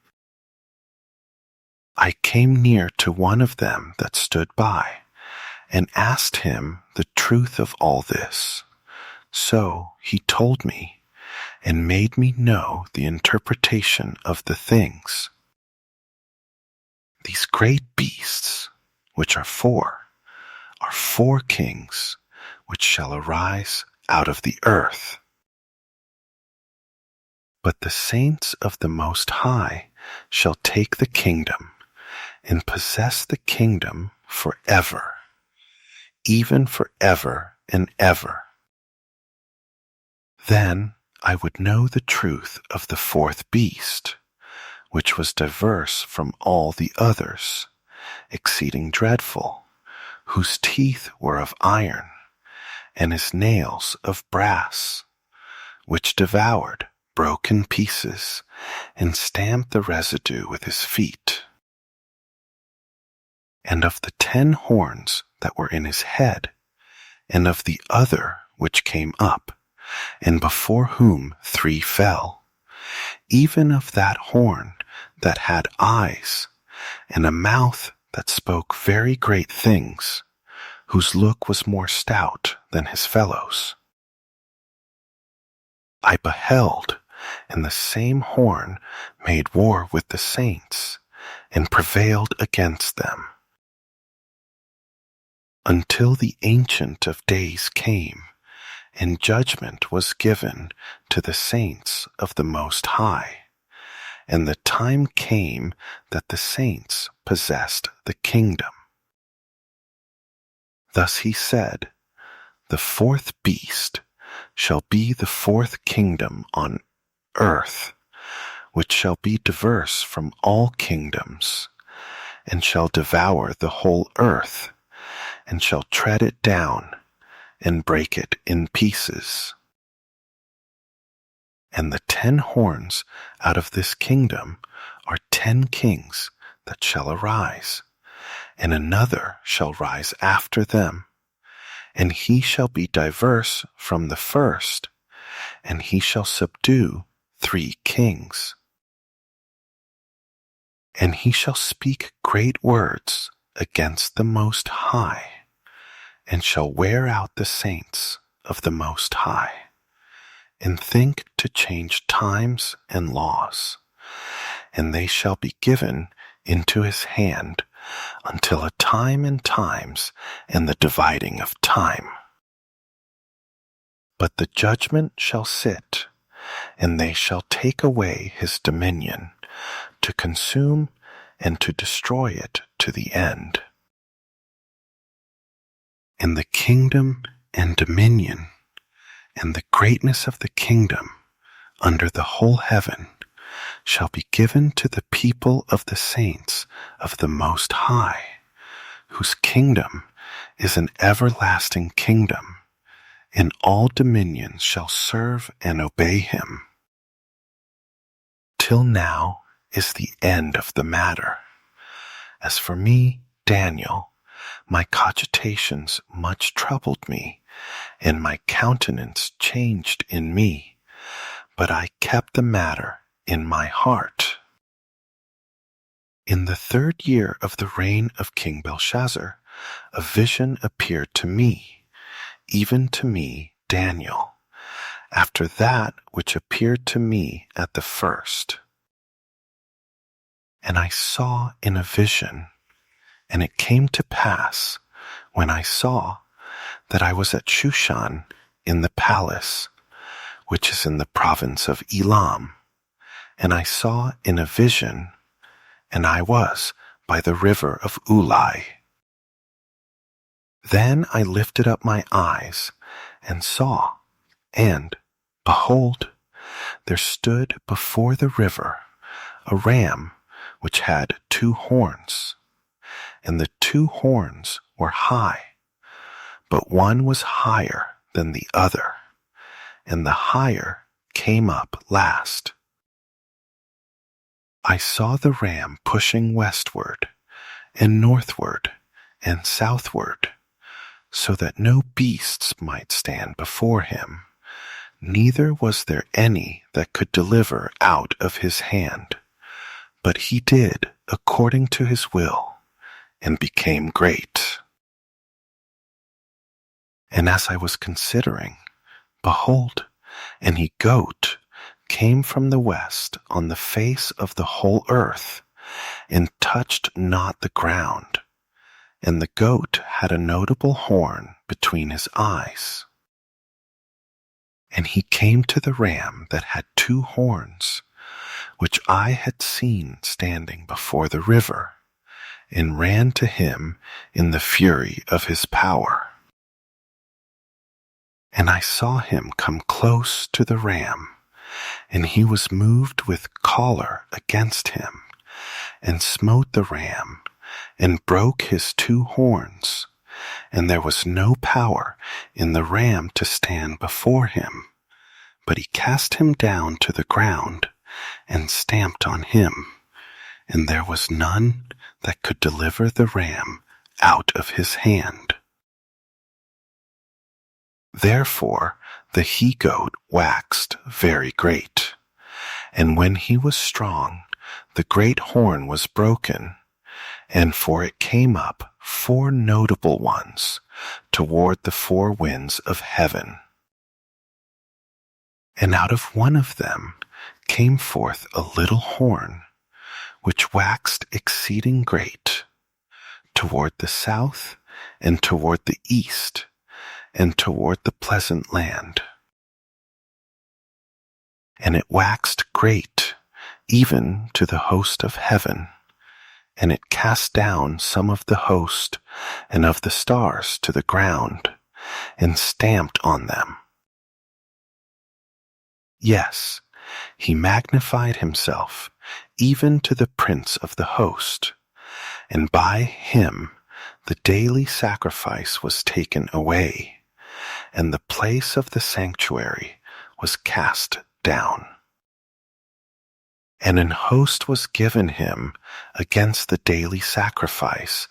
I came near to one of them that stood by, and asked him the truth of all this. So he told me, and made me know the interpretation of the things. These great beasts, which are 4, are 4 kings which shall arise out of the earth. But the saints of the Most High shall take the kingdom and possess the kingdom forever, even forever and ever. Then I would know the truth of the 4th beast, which was diverse from all the others, exceeding dreadful, whose teeth were of iron, and his nails of brass, which devoured, broke in pieces, and stamped the residue with his feet. And of the 10 horns that were in his head, and of the other which came up, and before whom 3 fell, even of that horn that had eyes, and a mouth that spoke very great things, whose look was more stout than his fellows. I beheld, and the same horn made war with the saints, and prevailed against them, until the Ancient of Days came, and judgment was given to the saints of the Most High, and the time came that the saints possessed the kingdom. Thus he said, the 4th beast shall be the 4th kingdom on earth, which shall be diverse from all kingdoms, and shall devour the whole earth, and shall tread it down, and break it in pieces. And the 10 horns out of this kingdom are 10 kings that shall arise, and another shall rise after them, and he shall be diverse from the first, and he shall subdue 3 kings. And he shall speak great words against the Most High, and shall wear out the saints of the Most High, and think to change times and laws, and they shall be given into his hand until a time and times and the dividing of time. But the judgment shall sit, and they shall take away his dominion, to consume and to destroy it to the end. And the kingdom and dominion and the greatness of the kingdom under the whole heaven shall be given to the people of the saints of the Most High, whose kingdom is an everlasting kingdom, and all dominions shall serve and obey him. Till now is the end of the matter. As for me, Daniel, my cogitations much troubled me, and my countenance changed in me, but I kept the matter in my heart. In the 3rd year of the reign of King Belshazzar, a vision appeared to me, even to me, Daniel, after that which appeared to me at the first. And I saw in a vision, and it came to pass, when I saw, that I was at Shushan in the palace, which is in the province of Elam, and I saw in a vision, and I was by the river of Ulai. Then I lifted up my eyes, and saw, and, behold, there stood before the river a ram which had 2 horns, and the 2 horns were high, but one was higher than the other, and the higher came up last. I saw the ram pushing westward, and northward, and southward, so that no beasts might stand before him, neither was there any that could deliver out of his hand. But he did according to his will, and became great. And as I was considering, behold, an he-goat came from the west on the face of the whole earth, and touched not the ground, and the goat had a notable horn between his eyes. And he came to the ram that had 2 horns, which I had seen standing before the river, and ran to him in the fury of his power. And I saw him come close to the ram, and he was moved with choler against him, and smote the ram, and broke his 2 horns, and there was no power in the ram to stand before him, but he cast him down to the ground, and stamped on him, and there was none that could deliver the ram out of his hand. Therefore the he-goat waxed very great, and when he was strong, the great horn was broken, and for it came up 4 notable ones toward the 4 winds of heaven. And out of one of them came forth a little horn, which waxed exceeding great, toward the south, and toward the east, and toward the pleasant land. And it waxed great, even to the host of heaven, and it cast down some of the host and of the stars to the ground, and stamped on them. Yes, he magnified himself, even to the prince of the host, and by him the daily sacrifice was taken away, and the place of the sanctuary was cast down. And an host was given him against the daily sacrifice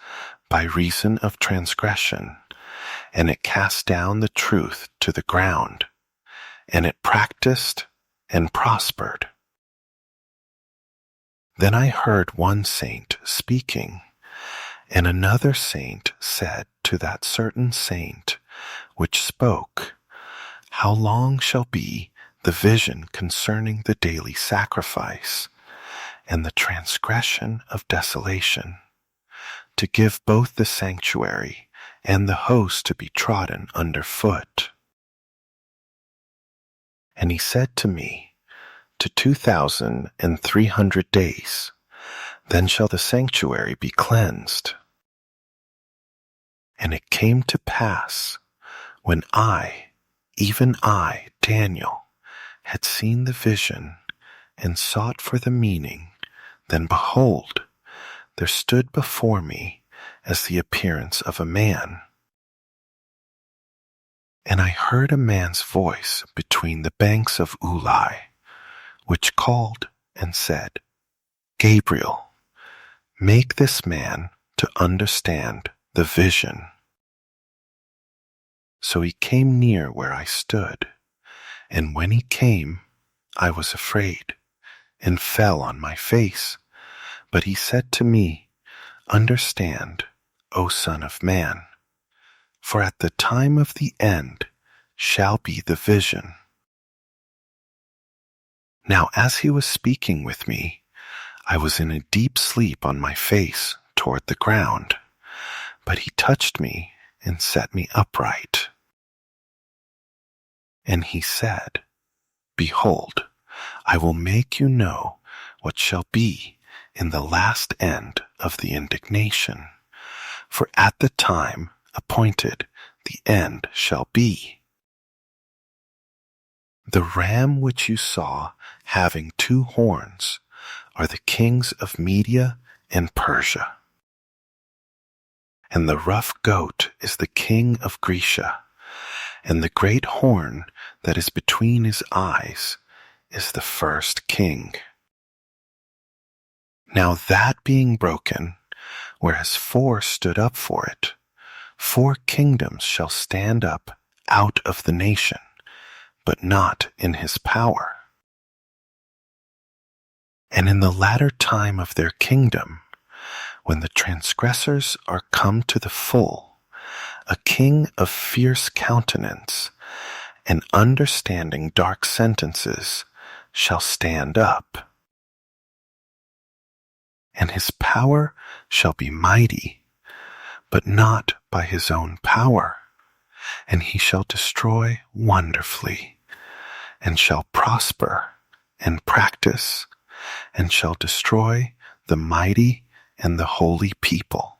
by reason of transgression, and it cast down the truth to the ground, and it practiced and prospered. Then I heard one saint speaking, and another saint said to that certain saint which spoke, How long shall be the vision concerning the daily sacrifice, and the transgression of desolation, to give both the sanctuary and the host to be trodden under foot? And he said to me, To 2,300 days, then shall the sanctuary be cleansed. And it came to pass, when I, even I, Daniel, had seen the vision, and sought for the meaning, then behold, there stood before me as the appearance of a man. And I heard a man's voice between the banks of Ulai, which called and said, Gabriel, make this man to understand the vision. So he came near where I stood, and when he came, I was afraid, and fell on my face. But he said to me, Understand, O Son of Man, for at the time of the end shall be the vision. Now as he was speaking with me, I was in a deep sleep on my face toward the ground, but he touched me and set me upright. And he said, Behold, I will make you know what shall be in the last end of the indignation, for at the time appointed the end shall be. The ram which you saw having 2 horns are the kings of Media and Persia. And the rough goat is the king of Grecia, and the great horn that is between his eyes is the first king. Now that being broken, whereas 4 stood up for it, 4 kingdoms shall stand up out of the nation, but not in his power. And in the latter time of their kingdom, when the transgressors are come to the full, a king of fierce countenance and understanding dark sentences shall stand up. And his power shall be mighty, but not by his own power. And he shall destroy wonderfully, and shall prosper and practice, and shall destroy the mighty and the holy people.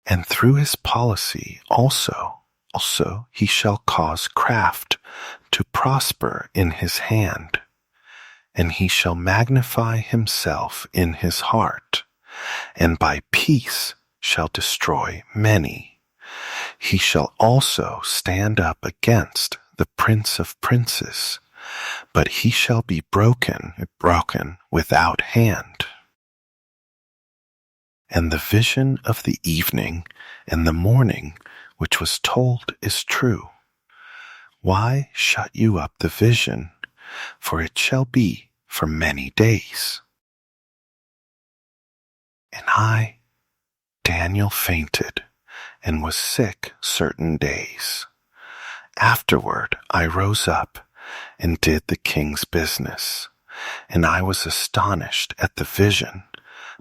And through his policy also he shall cause craft to prosper in his hand, and he shall magnify himself in his heart, and by peace shall destroy many. He shall also stand up against the Prince of Princes, but he shall be broken without hand. And the vision of the evening and the morning which was told is true. Why shut you up the vision? For it shall be for many days. And I, Daniel, fainted and was sick certain days. Afterward I rose up and did the king's business, and I was astonished at the vision,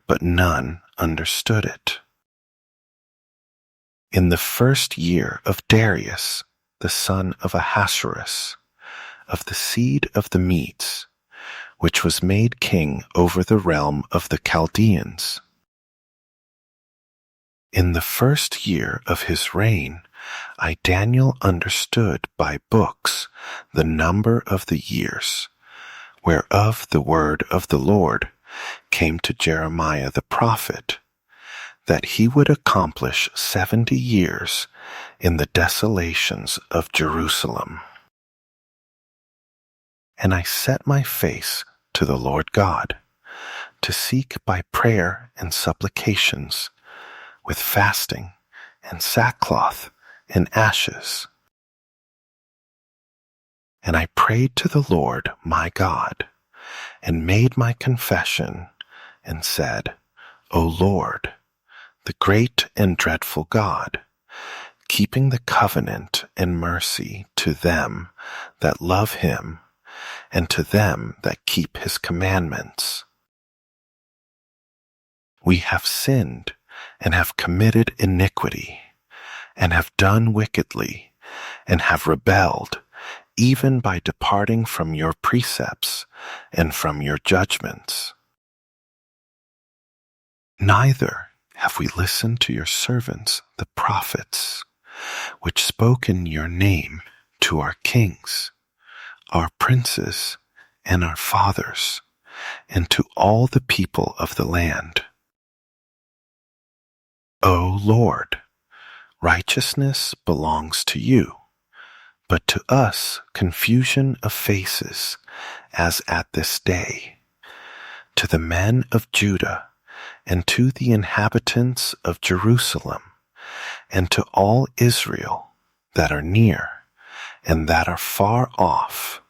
but none understood it. In the first year of Darius, the son of Ahasuerus, of the seed of the Medes, which was made king over the realm of the Chaldeans. In the first year of his reign, I, Daniel, understood by books the number of the years, whereof the word of the Lord came to Jeremiah the prophet, that he would accomplish 70 years in the desolations of Jerusalem. And I set my face to the Lord God, to seek by prayer and supplications, with fasting and sackcloth and ashes. And I prayed to the Lord my God, and made my confession, and said, O Lord, the great and dreadful God, keeping the covenant and mercy to them that love him, and to them that keep his commandments. We have sinned, and have committed iniquity, and have done wickedly, and have rebelled, even by departing from your precepts and from your judgments. Neither have we listened to your servants the prophets, which spoke in your name to our kings, our princes, and our fathers, and to all the people of the land. O Lord, righteousness belongs to you, but to us confusion of faces, as at this day, to the men of Judah, and to the inhabitants of Jerusalem, and to all Israel that are near, and that are far off,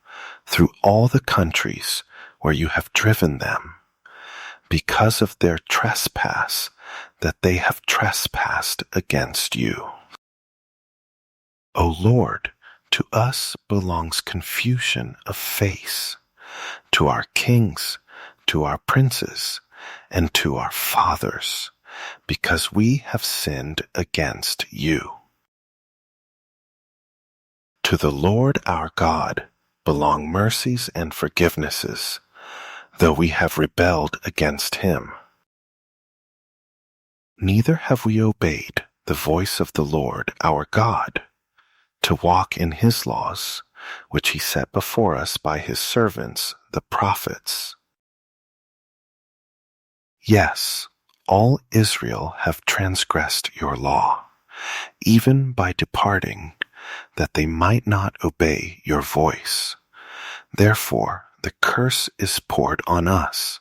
through all the countries where you have driven them, because of their trespass that they have trespassed against you. O Lord, to us belongs confusion of face, to our kings, to our princes, and to our fathers, because we have sinned against you. To the Lord our God belong mercies and forgivenesses, though we have rebelled against him. Neither have we obeyed the voice of the Lord our God, to walk in his laws, which he set before us by his servants the prophets. Yes, all Israel have transgressed your law, even by departing, that they might not obey your voice. Therefore the curse is poured on us,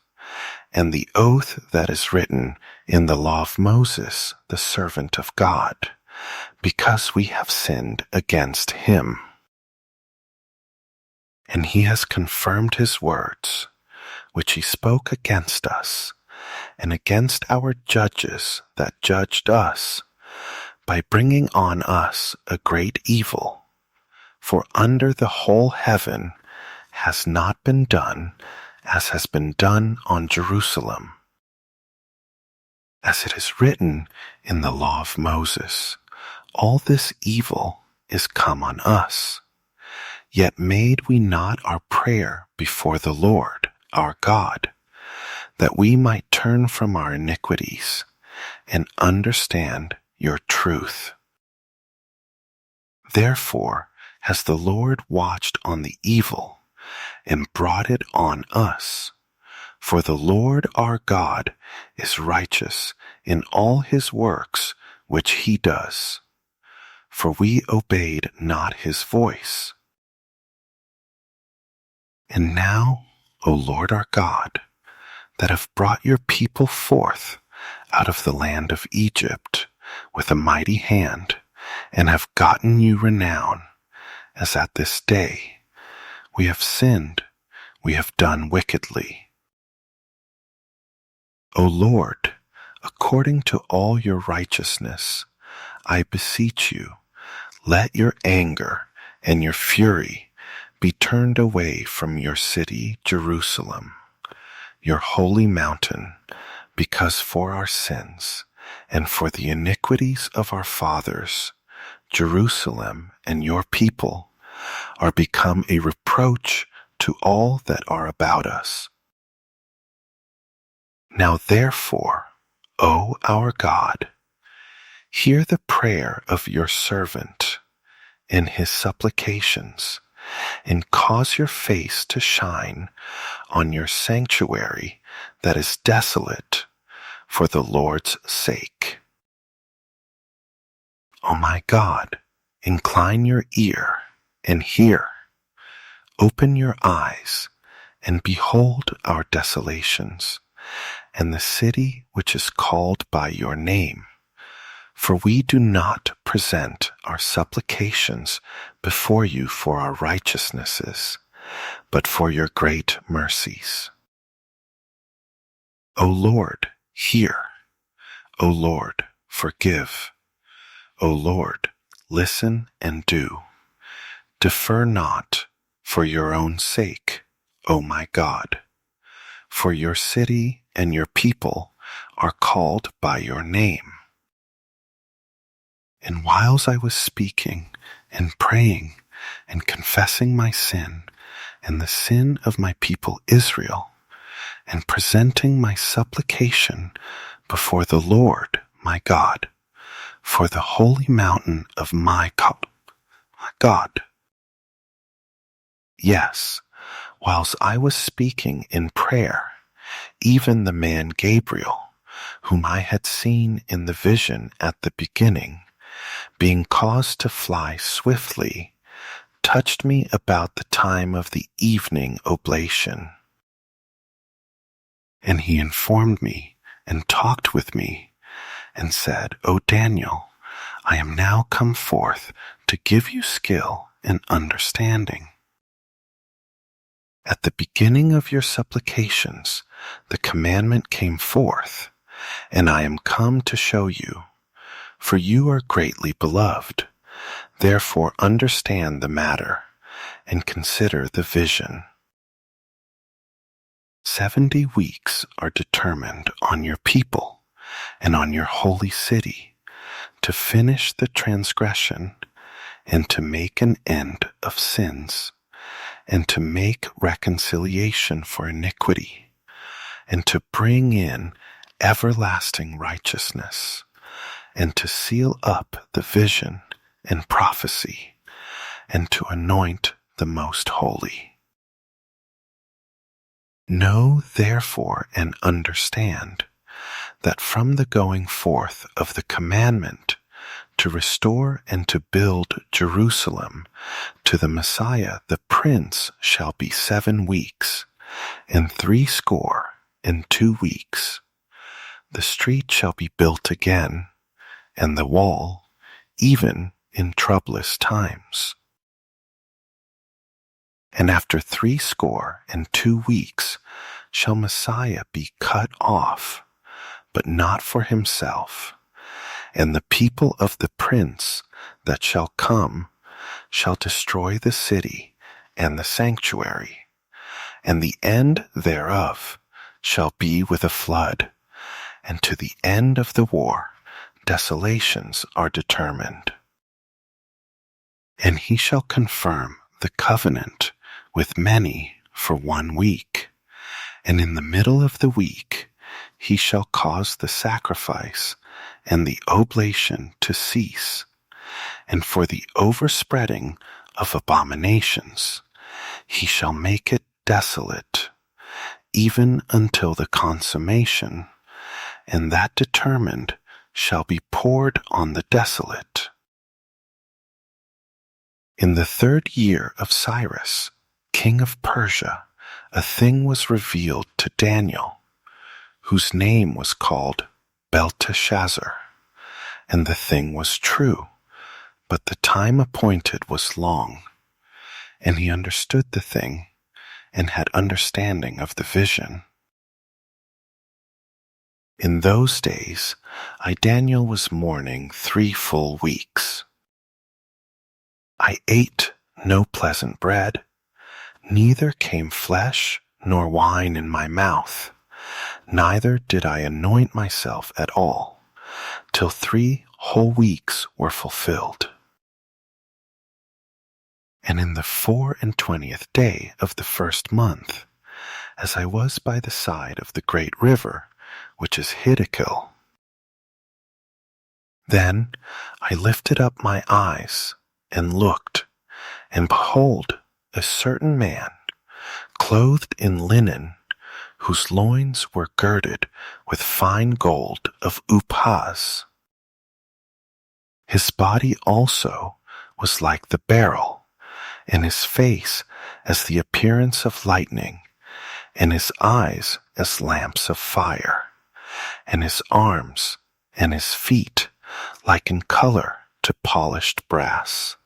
and the oath that is written in the law of Moses, the servant of God, because we have sinned against him. And he has confirmed his words, which he spoke against us, and against our judges that judged us, by bringing on us a great evil. For under the whole heaven has not been done as has been done on Jerusalem. as it is written in the law of Moses, all this evil is come on us. Yet made we not our prayer before the Lord our God, that we might turn from our iniquities and understand your truth. Therefore has the Lord watched on the evil and brought it on us. For the Lord our God is righteous in all his works which he does. For we obeyed not his voice. And now, O Lord our God, that have brought your people forth out of the land of Egypt with a mighty hand, and have gotten you renown, as at this day, we have sinned, we have done wickedly. O Lord, according to all your righteousness, I beseech you, let your anger and your fury be turned away from your city, Jerusalem, your holy mountain, because for our sins and for the iniquities of our fathers, Jerusalem and your people are become a reproach to all that are about us. Now therefore, O our God, hear the prayer of your servant and his supplications, and cause your face to shine on your sanctuary that is desolate for the Lord's sake. O my God, incline your ear and hear. Open your eyes and behold our desolations and the city which is called by your name. For we do not present our supplications before you for our righteousnesses, but for your great mercies. O Lord, hear. O Lord, forgive. O Lord, listen and do. Defer not for your own sake, O my God. For your city and your people are called by your name. And whiles I was speaking and praying and confessing my sin and the sin of my people Israel, and presenting my supplication before the Lord my God, for the holy mountain of my God. Yes, whilst I was speaking in prayer, even the man Gabriel, whom I had seen in the vision at the beginning, being caused to fly swiftly, touched me about the time of the evening oblation. And he informed me and talked with me and said, O Daniel, I am now come forth to give you skill and understanding. At the beginning of your supplications, the commandment came forth, and I am come to show you, for you are greatly beloved. Therefore understand the matter and consider the vision. 70 weeks are determined on your people and on your holy city to finish the transgression and to make an end of sins and to make reconciliation for iniquity and to bring in everlasting righteousness and to seal up the vision and prophecy and to anoint the most holy. Know therefore and understand that from the going forth of the commandment to restore and to build Jerusalem to the Messiah the Prince shall be 7 weeks, and 62 weeks. The street shall be built again, and the wall, even in troublous times. And after 62 weeks shall Messiah be cut off, but not for himself, and the people of the prince that shall come shall destroy the city and the sanctuary, and the end thereof shall be with a flood, and to the end of the war, desolations are determined. And he shall confirm the covenant with many for 1 week, and in the middle of the week he shall cause the sacrifice and the oblation to cease, and for the overspreading of abominations he shall make it desolate, even until the consummation, and that determined shall be poured on the desolate. In the 3rd year of Cyrus, king of Persia, a thing was revealed to Daniel, whose name was called Belteshazzar, and the thing was true, but the time appointed was long, and he understood the thing, and had understanding of the vision. In those days, Daniel was mourning 3 full weeks. I ate no pleasant bread, neither came flesh nor wine in my mouth, neither did I anoint myself at all, till 3 whole weeks were fulfilled. And in the 24th day of the 1st month, as I was by the side of the great river, which is Hiddekel, then I lifted up my eyes and looked, and behold, a certain man, clothed in linen, whose loins were girded with fine gold of Uphaz. His body also was like the beryl, and his face as the appearance of lightning, and his eyes as lamps of fire, and his arms and his feet like in color to polished brass,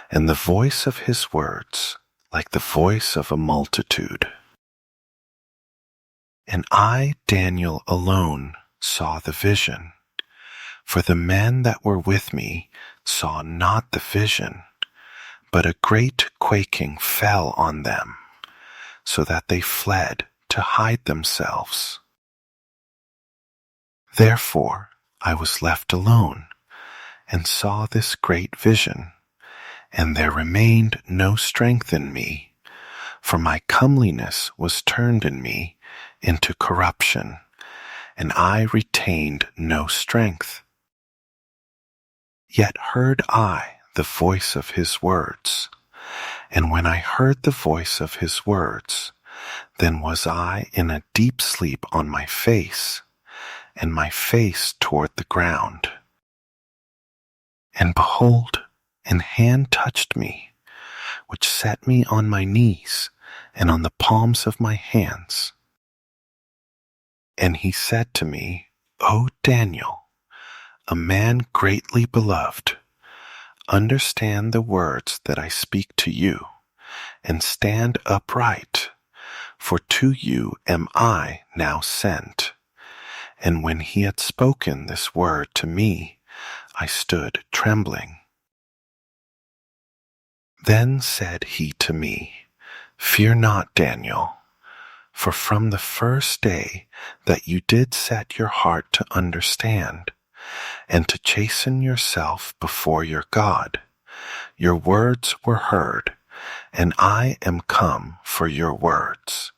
and the voice of his words like the voice of a multitude. And I, Daniel, alone saw the vision, for the men that were with me saw not the vision, but a great quaking fell on them, so that they fled to hide themselves. Therefore I was left alone, and saw this great vision, and there remained no strength in me, for my comeliness was turned in me into corruption, and I retained no strength. Yet heard I the voice of his words, and when I heard the voice of his words, then was I in a deep sleep on my face, and my face toward the ground. And behold, an hand touched me, which set me on my knees and on the palms of my hands. And he said to me, O Daniel, a man greatly beloved, understand the words that I speak to you, and stand upright, for to you am I now sent. And when he had spoken this word to me, I stood trembling. Then said he to me, Fear not, Daniel, for from the first day that you did set your heart to understand, and to chasten yourself before your God, your words were heard, and I am come for your words.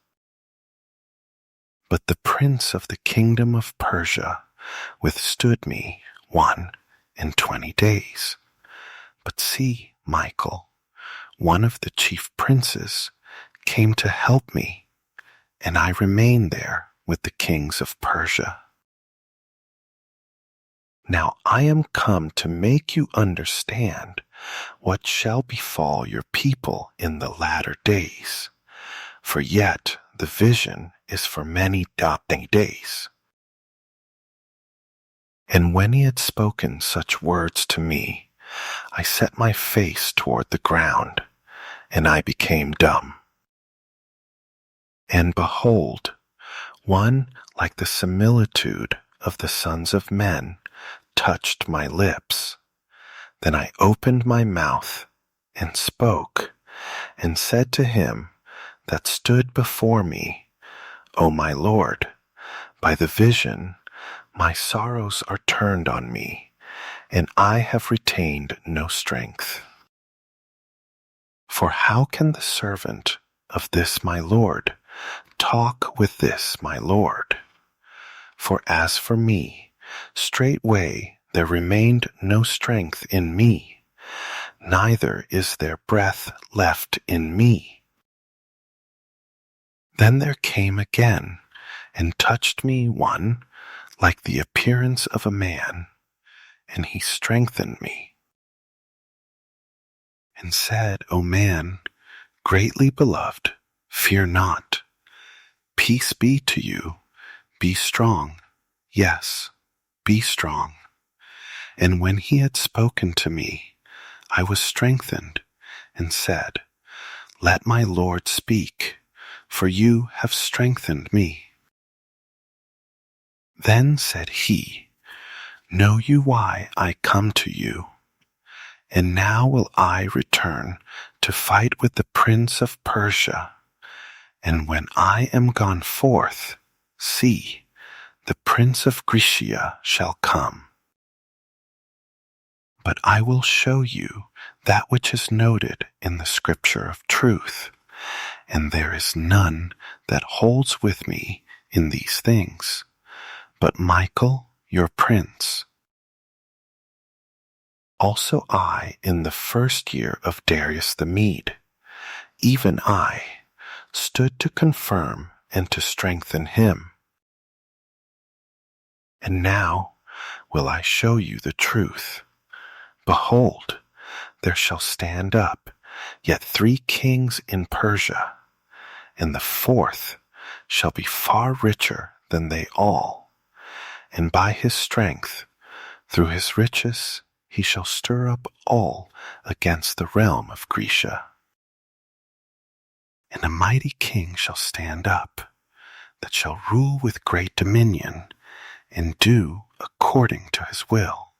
But the prince of the kingdom of Persia withstood me 21 days. But see, Michael, one of the chief princes, came to help me, and I remained there with the kings of Persia. Now I am come to make you understand what shall befall your people in the latter days, for yet the vision is for many days. And when he had spoken such words to me, I set my face toward the ground, and I became dumb. And behold, one like the similitude of the sons of men touched my lips. Then I opened my mouth and spoke, and said to him that stood before me, O my Lord, by the vision My sorrows are turned on me, and I have retained no strength. For how can the servant of this my Lord talk with this my Lord? For as for me, straightway there remained no strength in me, neither is there breath left in me. Then there came again, and touched me one like the appearance of a man, and he strengthened me, and said, O man, greatly beloved, fear not. Peace be to you. Be strong. Yes, be strong. And when he had spoken to me, I was strengthened, and said, Let my Lord speak, for you have strengthened me. Then said he, Know you why I come to you? And now will I return to fight with the prince of Persia. And when I am gone forth, see, the prince of Grecia shall come. But I will show you that which is noted in the scripture of truth, and there is none that holds with me in these things, but Michael your prince. Also I, in the first year of Darius the Mede, even I, stood to confirm and to strengthen him. And now will I show you the truth. Behold, there shall stand up yet 3 kings in Persia, and the 4th shall be far richer than they all, and by his strength, through his riches, he shall stir up all against the realm of Grecia. And a mighty king shall stand up, that shall rule with great dominion, and do according to his will.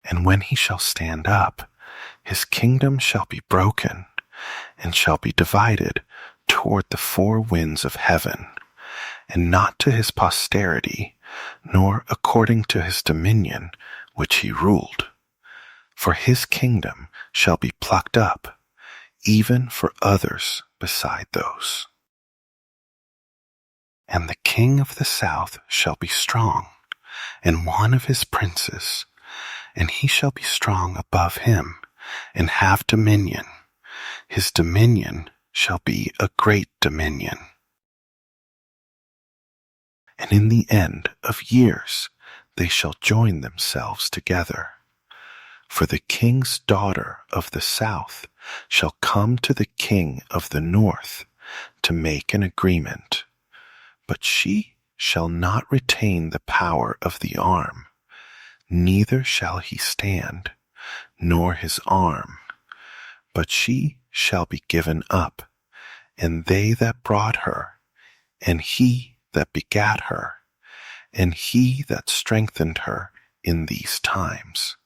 And when he shall stand up, his kingdom shall be broken, and shall be divided toward the 4 winds of heaven, and not to his posterity, nor according to his dominion which he ruled. For his kingdom shall be plucked up, even for others beside those. And the king of the south shall be strong, and one of his princes, and he shall be strong above him, and have dominion. His dominion shall be a great dominion. And in the end of years they shall join themselves together. For the king's daughter of the south shall come to the king of the north to make an agreement, but she shall not retain the power of the arm, neither shall he stand, nor his arm, but she shall be given up, and they that brought her, and he that begat her, and he that strengthened her in these times.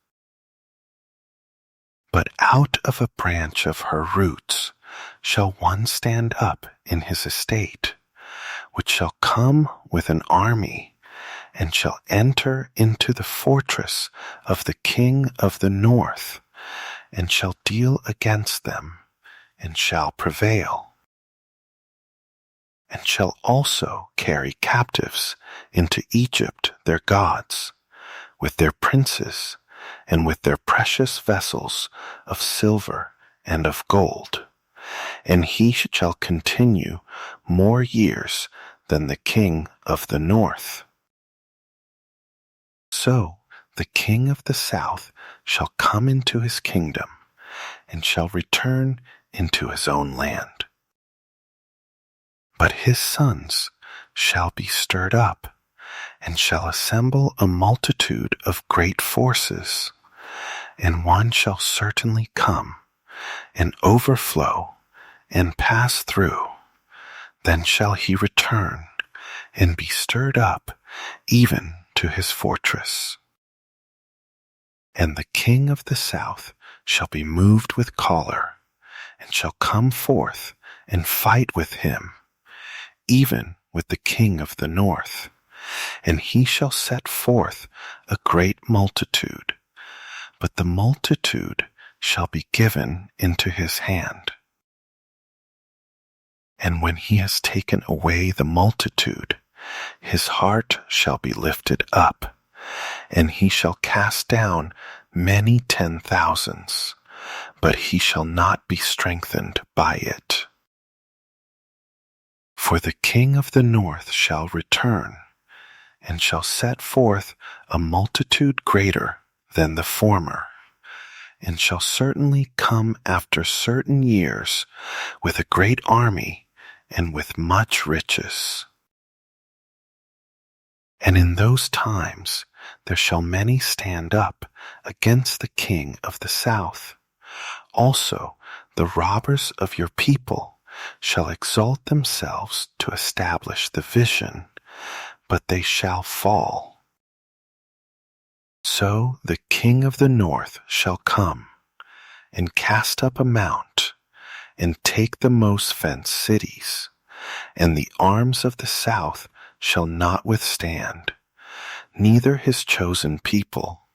But out of a branch of her roots shall one stand up in his estate, which shall come with an army, and shall enter into the fortress of the king of the north, and shall deal against them, and shall prevail, and shall also carry captives into Egypt their gods, with their princes, and with their precious vessels of silver and of gold, and he shall continue more years than the king of the north. So the king of the south shall come into his kingdom, and shall return into his own land. But his sons shall be stirred up, and shall assemble a multitude of great forces, and one shall certainly come, and overflow, and pass through. Then shall he return, and be stirred up, even to his fortress. And the king of the south shall be moved with choler, and shall come forth and fight with him, even with the king of the north, and he shall set forth a great multitude, but the multitude shall be given into his hand. And when he has taken away the multitude, his heart shall be lifted up, and he shall cast down many 10,000s, but he shall not be strengthened by it. For the king of the north shall return, and shall set forth a multitude greater than the former, and shall certainly come after certain years with a great army and with much riches. And in those times there shall many stand up against the king of the south. Also the robbers of your people shall exalt themselves to establish the vision, but they shall fall. So the king of the north shall come, and cast up a mount, and take the most fenced cities, and the arms of the south shall not withstand, neither his chosen people,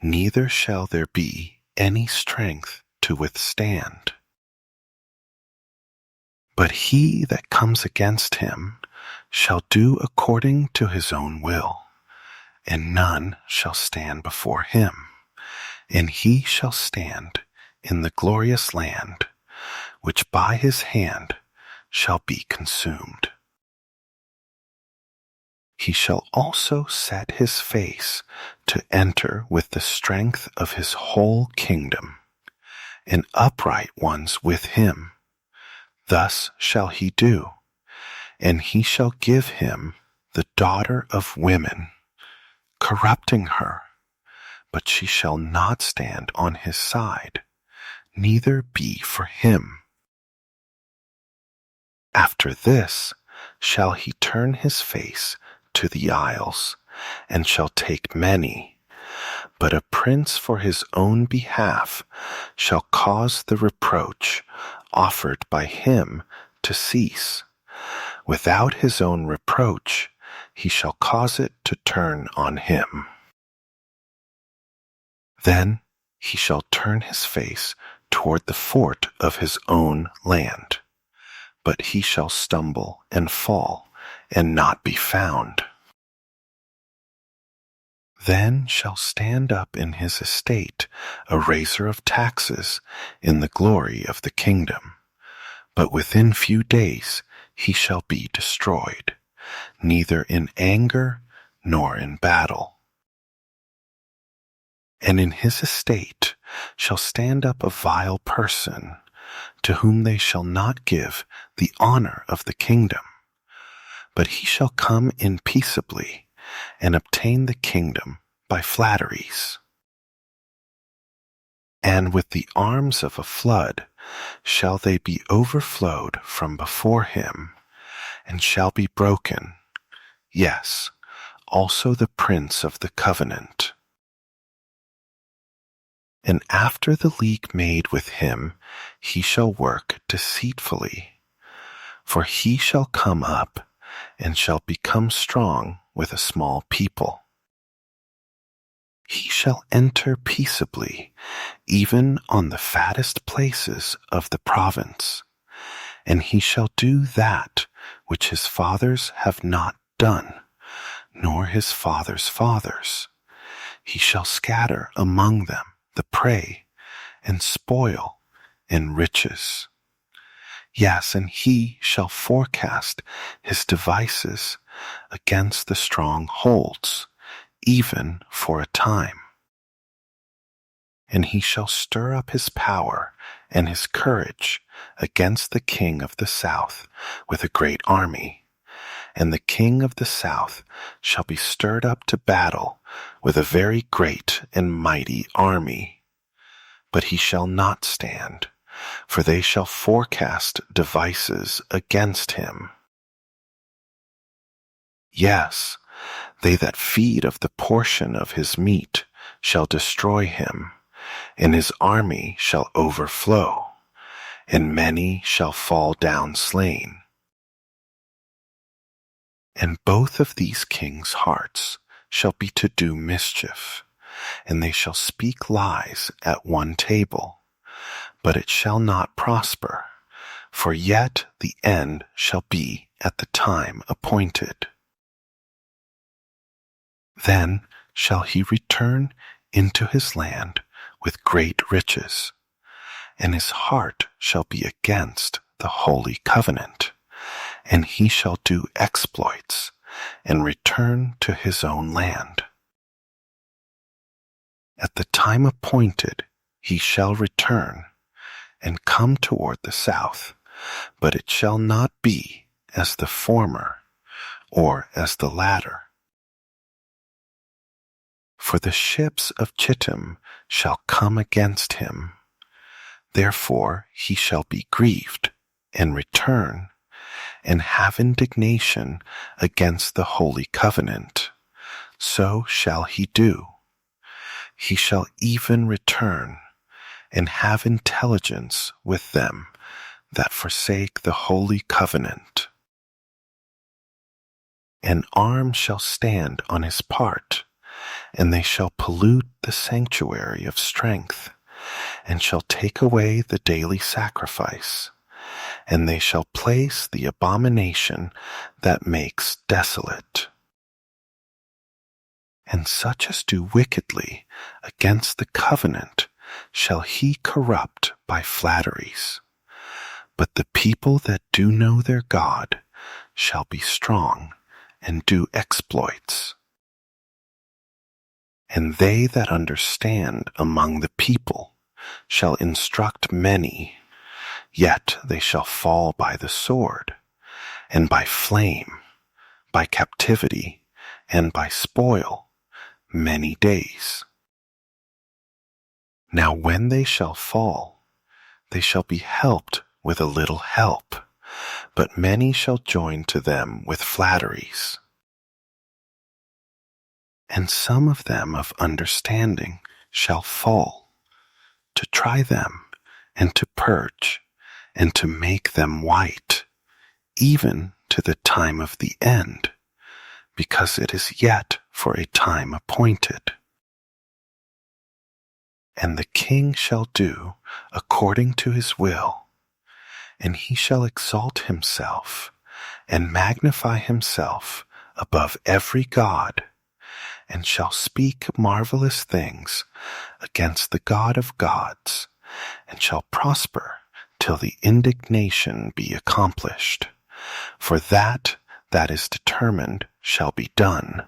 neither shall there be any strength to withstand. But he that comes against him shall do according to his own will, and none shall stand before him, and he shall stand in the glorious land, which by his hand shall be consumed. He shall also set his face to enter with the strength of his whole kingdom, and upright ones with him. Thus shall he do, and he shall give him the daughter of women, corrupting her, but she shall not stand on his side, neither be for him. After this shall he turn his face to the isles, and shall take many, but a prince for his own behalf shall cause the reproach offered by him to cease. Without his own reproach he shall cause it to turn on him. Then he shall turn his face toward the fort of his own land, but he shall stumble and fall, and not be found. Then shall stand up in his estate a raiser of taxes in the glory of the kingdom, but within few days he shall be destroyed, neither in anger nor in battle. And in his estate shall stand up a vile person, to whom they shall not give the honor of the kingdom, but he shall come in peaceably, and obtain the kingdom by flatteries. And with the arms of a flood shall they be overflowed from before him, and shall be broken, yes, also the prince of the covenant. And after the league made with him, he shall work deceitfully, for he shall come up, and shall become strong with a small people. He shall enter peaceably, even on the fattest places of the province, and he shall do that which his fathers have not done, nor his fathers' fathers. He shall scatter among them the prey, and spoil, and riches. Yes, and he shall forecast his devices against the strongholds, even for a time. And he shall stir up his power and his courage against the king of the south with a great army. And the king of the south shall be stirred up to battle with a very great and mighty army. But he shall not stand, for they shall forecast devices against him. Yes, they that feed of the portion of his meat shall destroy him, and his army shall overflow, and many shall fall down slain. And both of these kings' hearts shall be to do mischief, and they shall speak lies at one table, but it shall not prosper, for yet the end shall be at the time appointed. Then shall he return into his land with great riches, and his heart shall be against the holy covenant, and he shall do exploits and return to his own land. At the time appointed he shall return and come toward the south, but it shall not be as the former or as the latter. For the ships of Chittim shall come against him. Therefore he shall be grieved and return and have indignation against the holy covenant. So shall he do. He shall even return and have intelligence with them that forsake the holy covenant. An arm shall stand on his part, and they shall pollute the sanctuary of strength, and shall take away the daily sacrifice, and they shall place the abomination that makes desolate. And such as do wickedly against the covenant shall he corrupt by flatteries. But the people that do know their God shall be strong and do exploits. And they that understand among the people shall instruct many, yet they shall fall by the sword, and by flame, by captivity, and by spoil, many days. Now when they shall fall, they shall be helped with a little help, but many shall join to them with flatteries. And some of them of understanding shall fall, to try them, and to purge, and to make them white, even to the time of the end, because it is yet for a time appointed. And the king shall do according to his will, and he shall exalt himself, and magnify himself above every god, and shall speak marvelous things against the God of gods, and shall prosper till the indignation be accomplished. For that is determined shall be done.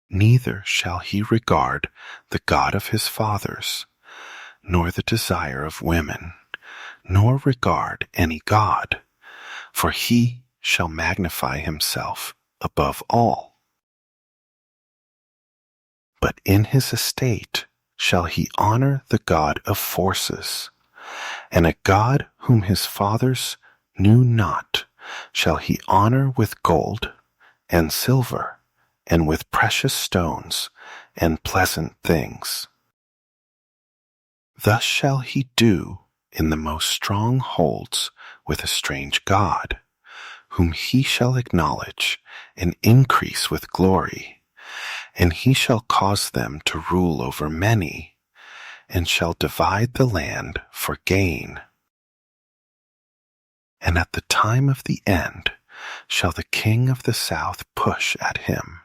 Neither shall he regard the God of his fathers, nor the desire of women, nor regard any god, for he shall magnify himself above all. But in his estate shall he honor the God of forces, and a God whom his fathers knew not shall he honor with gold and silver, and with precious stones and pleasant things. Thus shall he do in the most strong holds with a strange God, whom he shall acknowledge and increase with glory. And he shall cause them to rule over many, and shall divide the land for gain. And at the time of the end shall the king of the south push at him,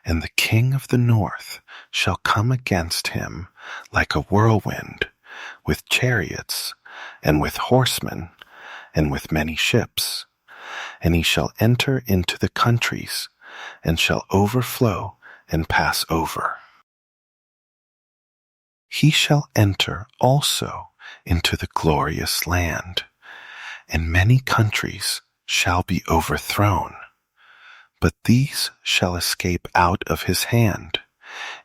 and the king of the north shall come against him like a whirlwind, with chariots, and with horsemen, and with many ships. And he shall enter into the countries, and shall overflow and pass over. He shall enter also into the glorious land, and many countries shall be overthrown, but these shall escape out of his hand,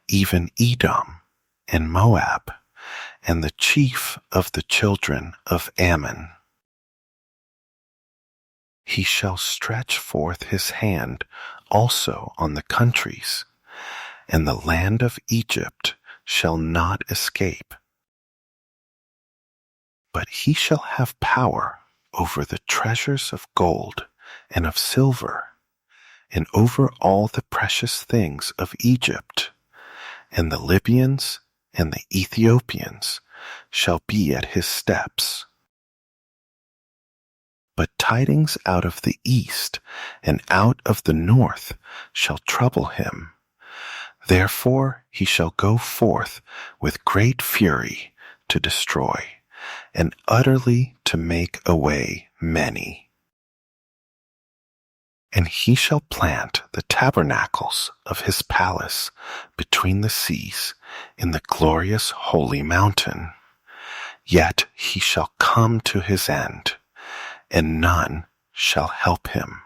even Edom and Moab, and the chief of the children of Ammon. He shall stretch forth his hand also on the countries, and the land of Egypt shall not escape. But he shall have power over the treasures of gold and of silver, and over all the precious things of Egypt, and the Libyans and the Ethiopians shall be at his steps. But tidings out of the east and out of the north shall trouble him. Therefore he shall go forth with great fury to destroy, and utterly to make away many. And he shall plant the tabernacles of his palace between the seas in the glorious holy mountain. Yet he shall come to his end, and none shall help him.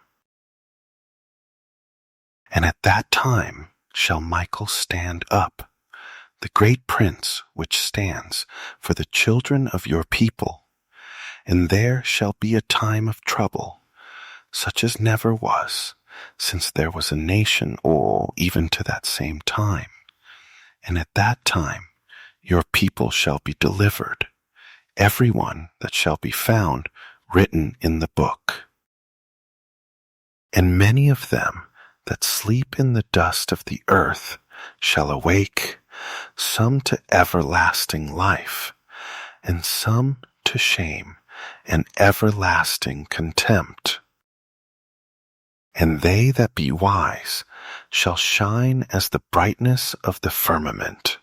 And at that time shall Michael stand up, the great prince which stands for the children of your people, and there shall be a time of trouble, such as never was, since there was a nation, or even to that same time. And at that time your people shall be delivered, every one that shall be found written in the book. And many of them that sleep in the dust of the earth shall awake, some to everlasting life, and some to shame and everlasting contempt. And they that be wise shall shine as the brightness of the firmament,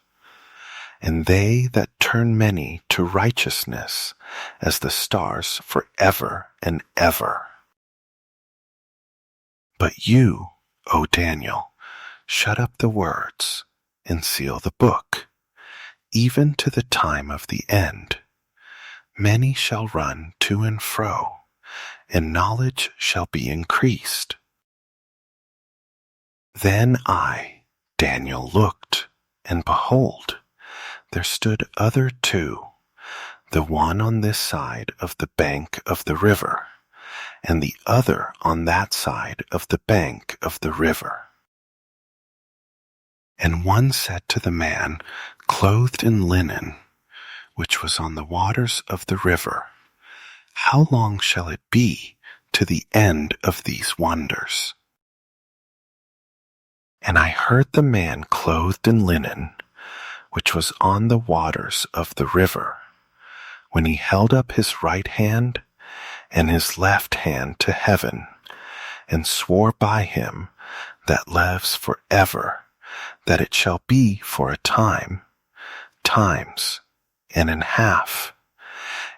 and they that turn many to righteousness as the stars forever and ever. But you, O Daniel, shut up the words and seal the book, even to the time of the end. Many shall run to and fro, and knowledge shall be increased. Then I, Daniel, looked, and behold, there stood other two, the one on this side of the bank of the river, and the other on that side of the bank of the river. And one said to the man clothed in linen, which was on the waters of the river, How long shall it be to the end of these wonders? And I heard the man clothed in linen, which was on the waters of the river, when he held up his right hand and his left hand to heaven, and swore by him that lives forever, that it shall be for a time, times, and an half,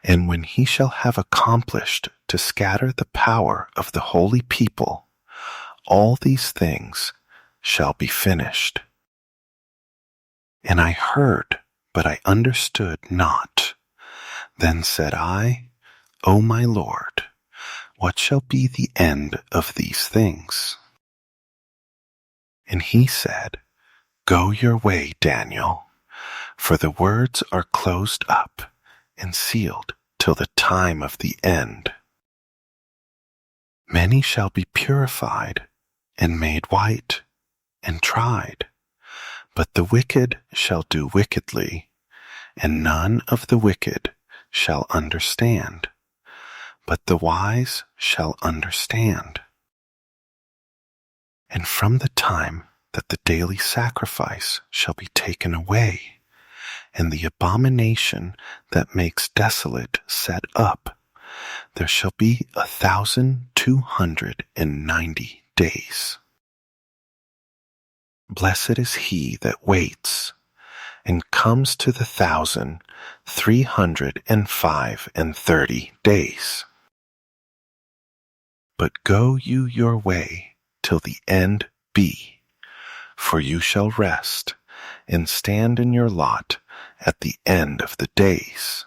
and when he shall have accomplished to scatter the power of the holy people, all these things shall be finished. And I heard, but I understood not. Then said I, O my Lord, what shall be the end of these things? And he said, Go your way, Daniel, for the words are closed up and sealed till the time of the end. Many shall be purified and made white and tried, but the wicked shall do wickedly, and none of the wicked shall understand, but the wise shall understand. And from the time that the daily sacrifice shall be taken away, and the abomination that makes desolate set up, there shall be 1,290 days. Blessed is he that waits, and comes to the 1,335 days. But go you your way till the end be, for you shall rest, and stand in your lot at the end of the days.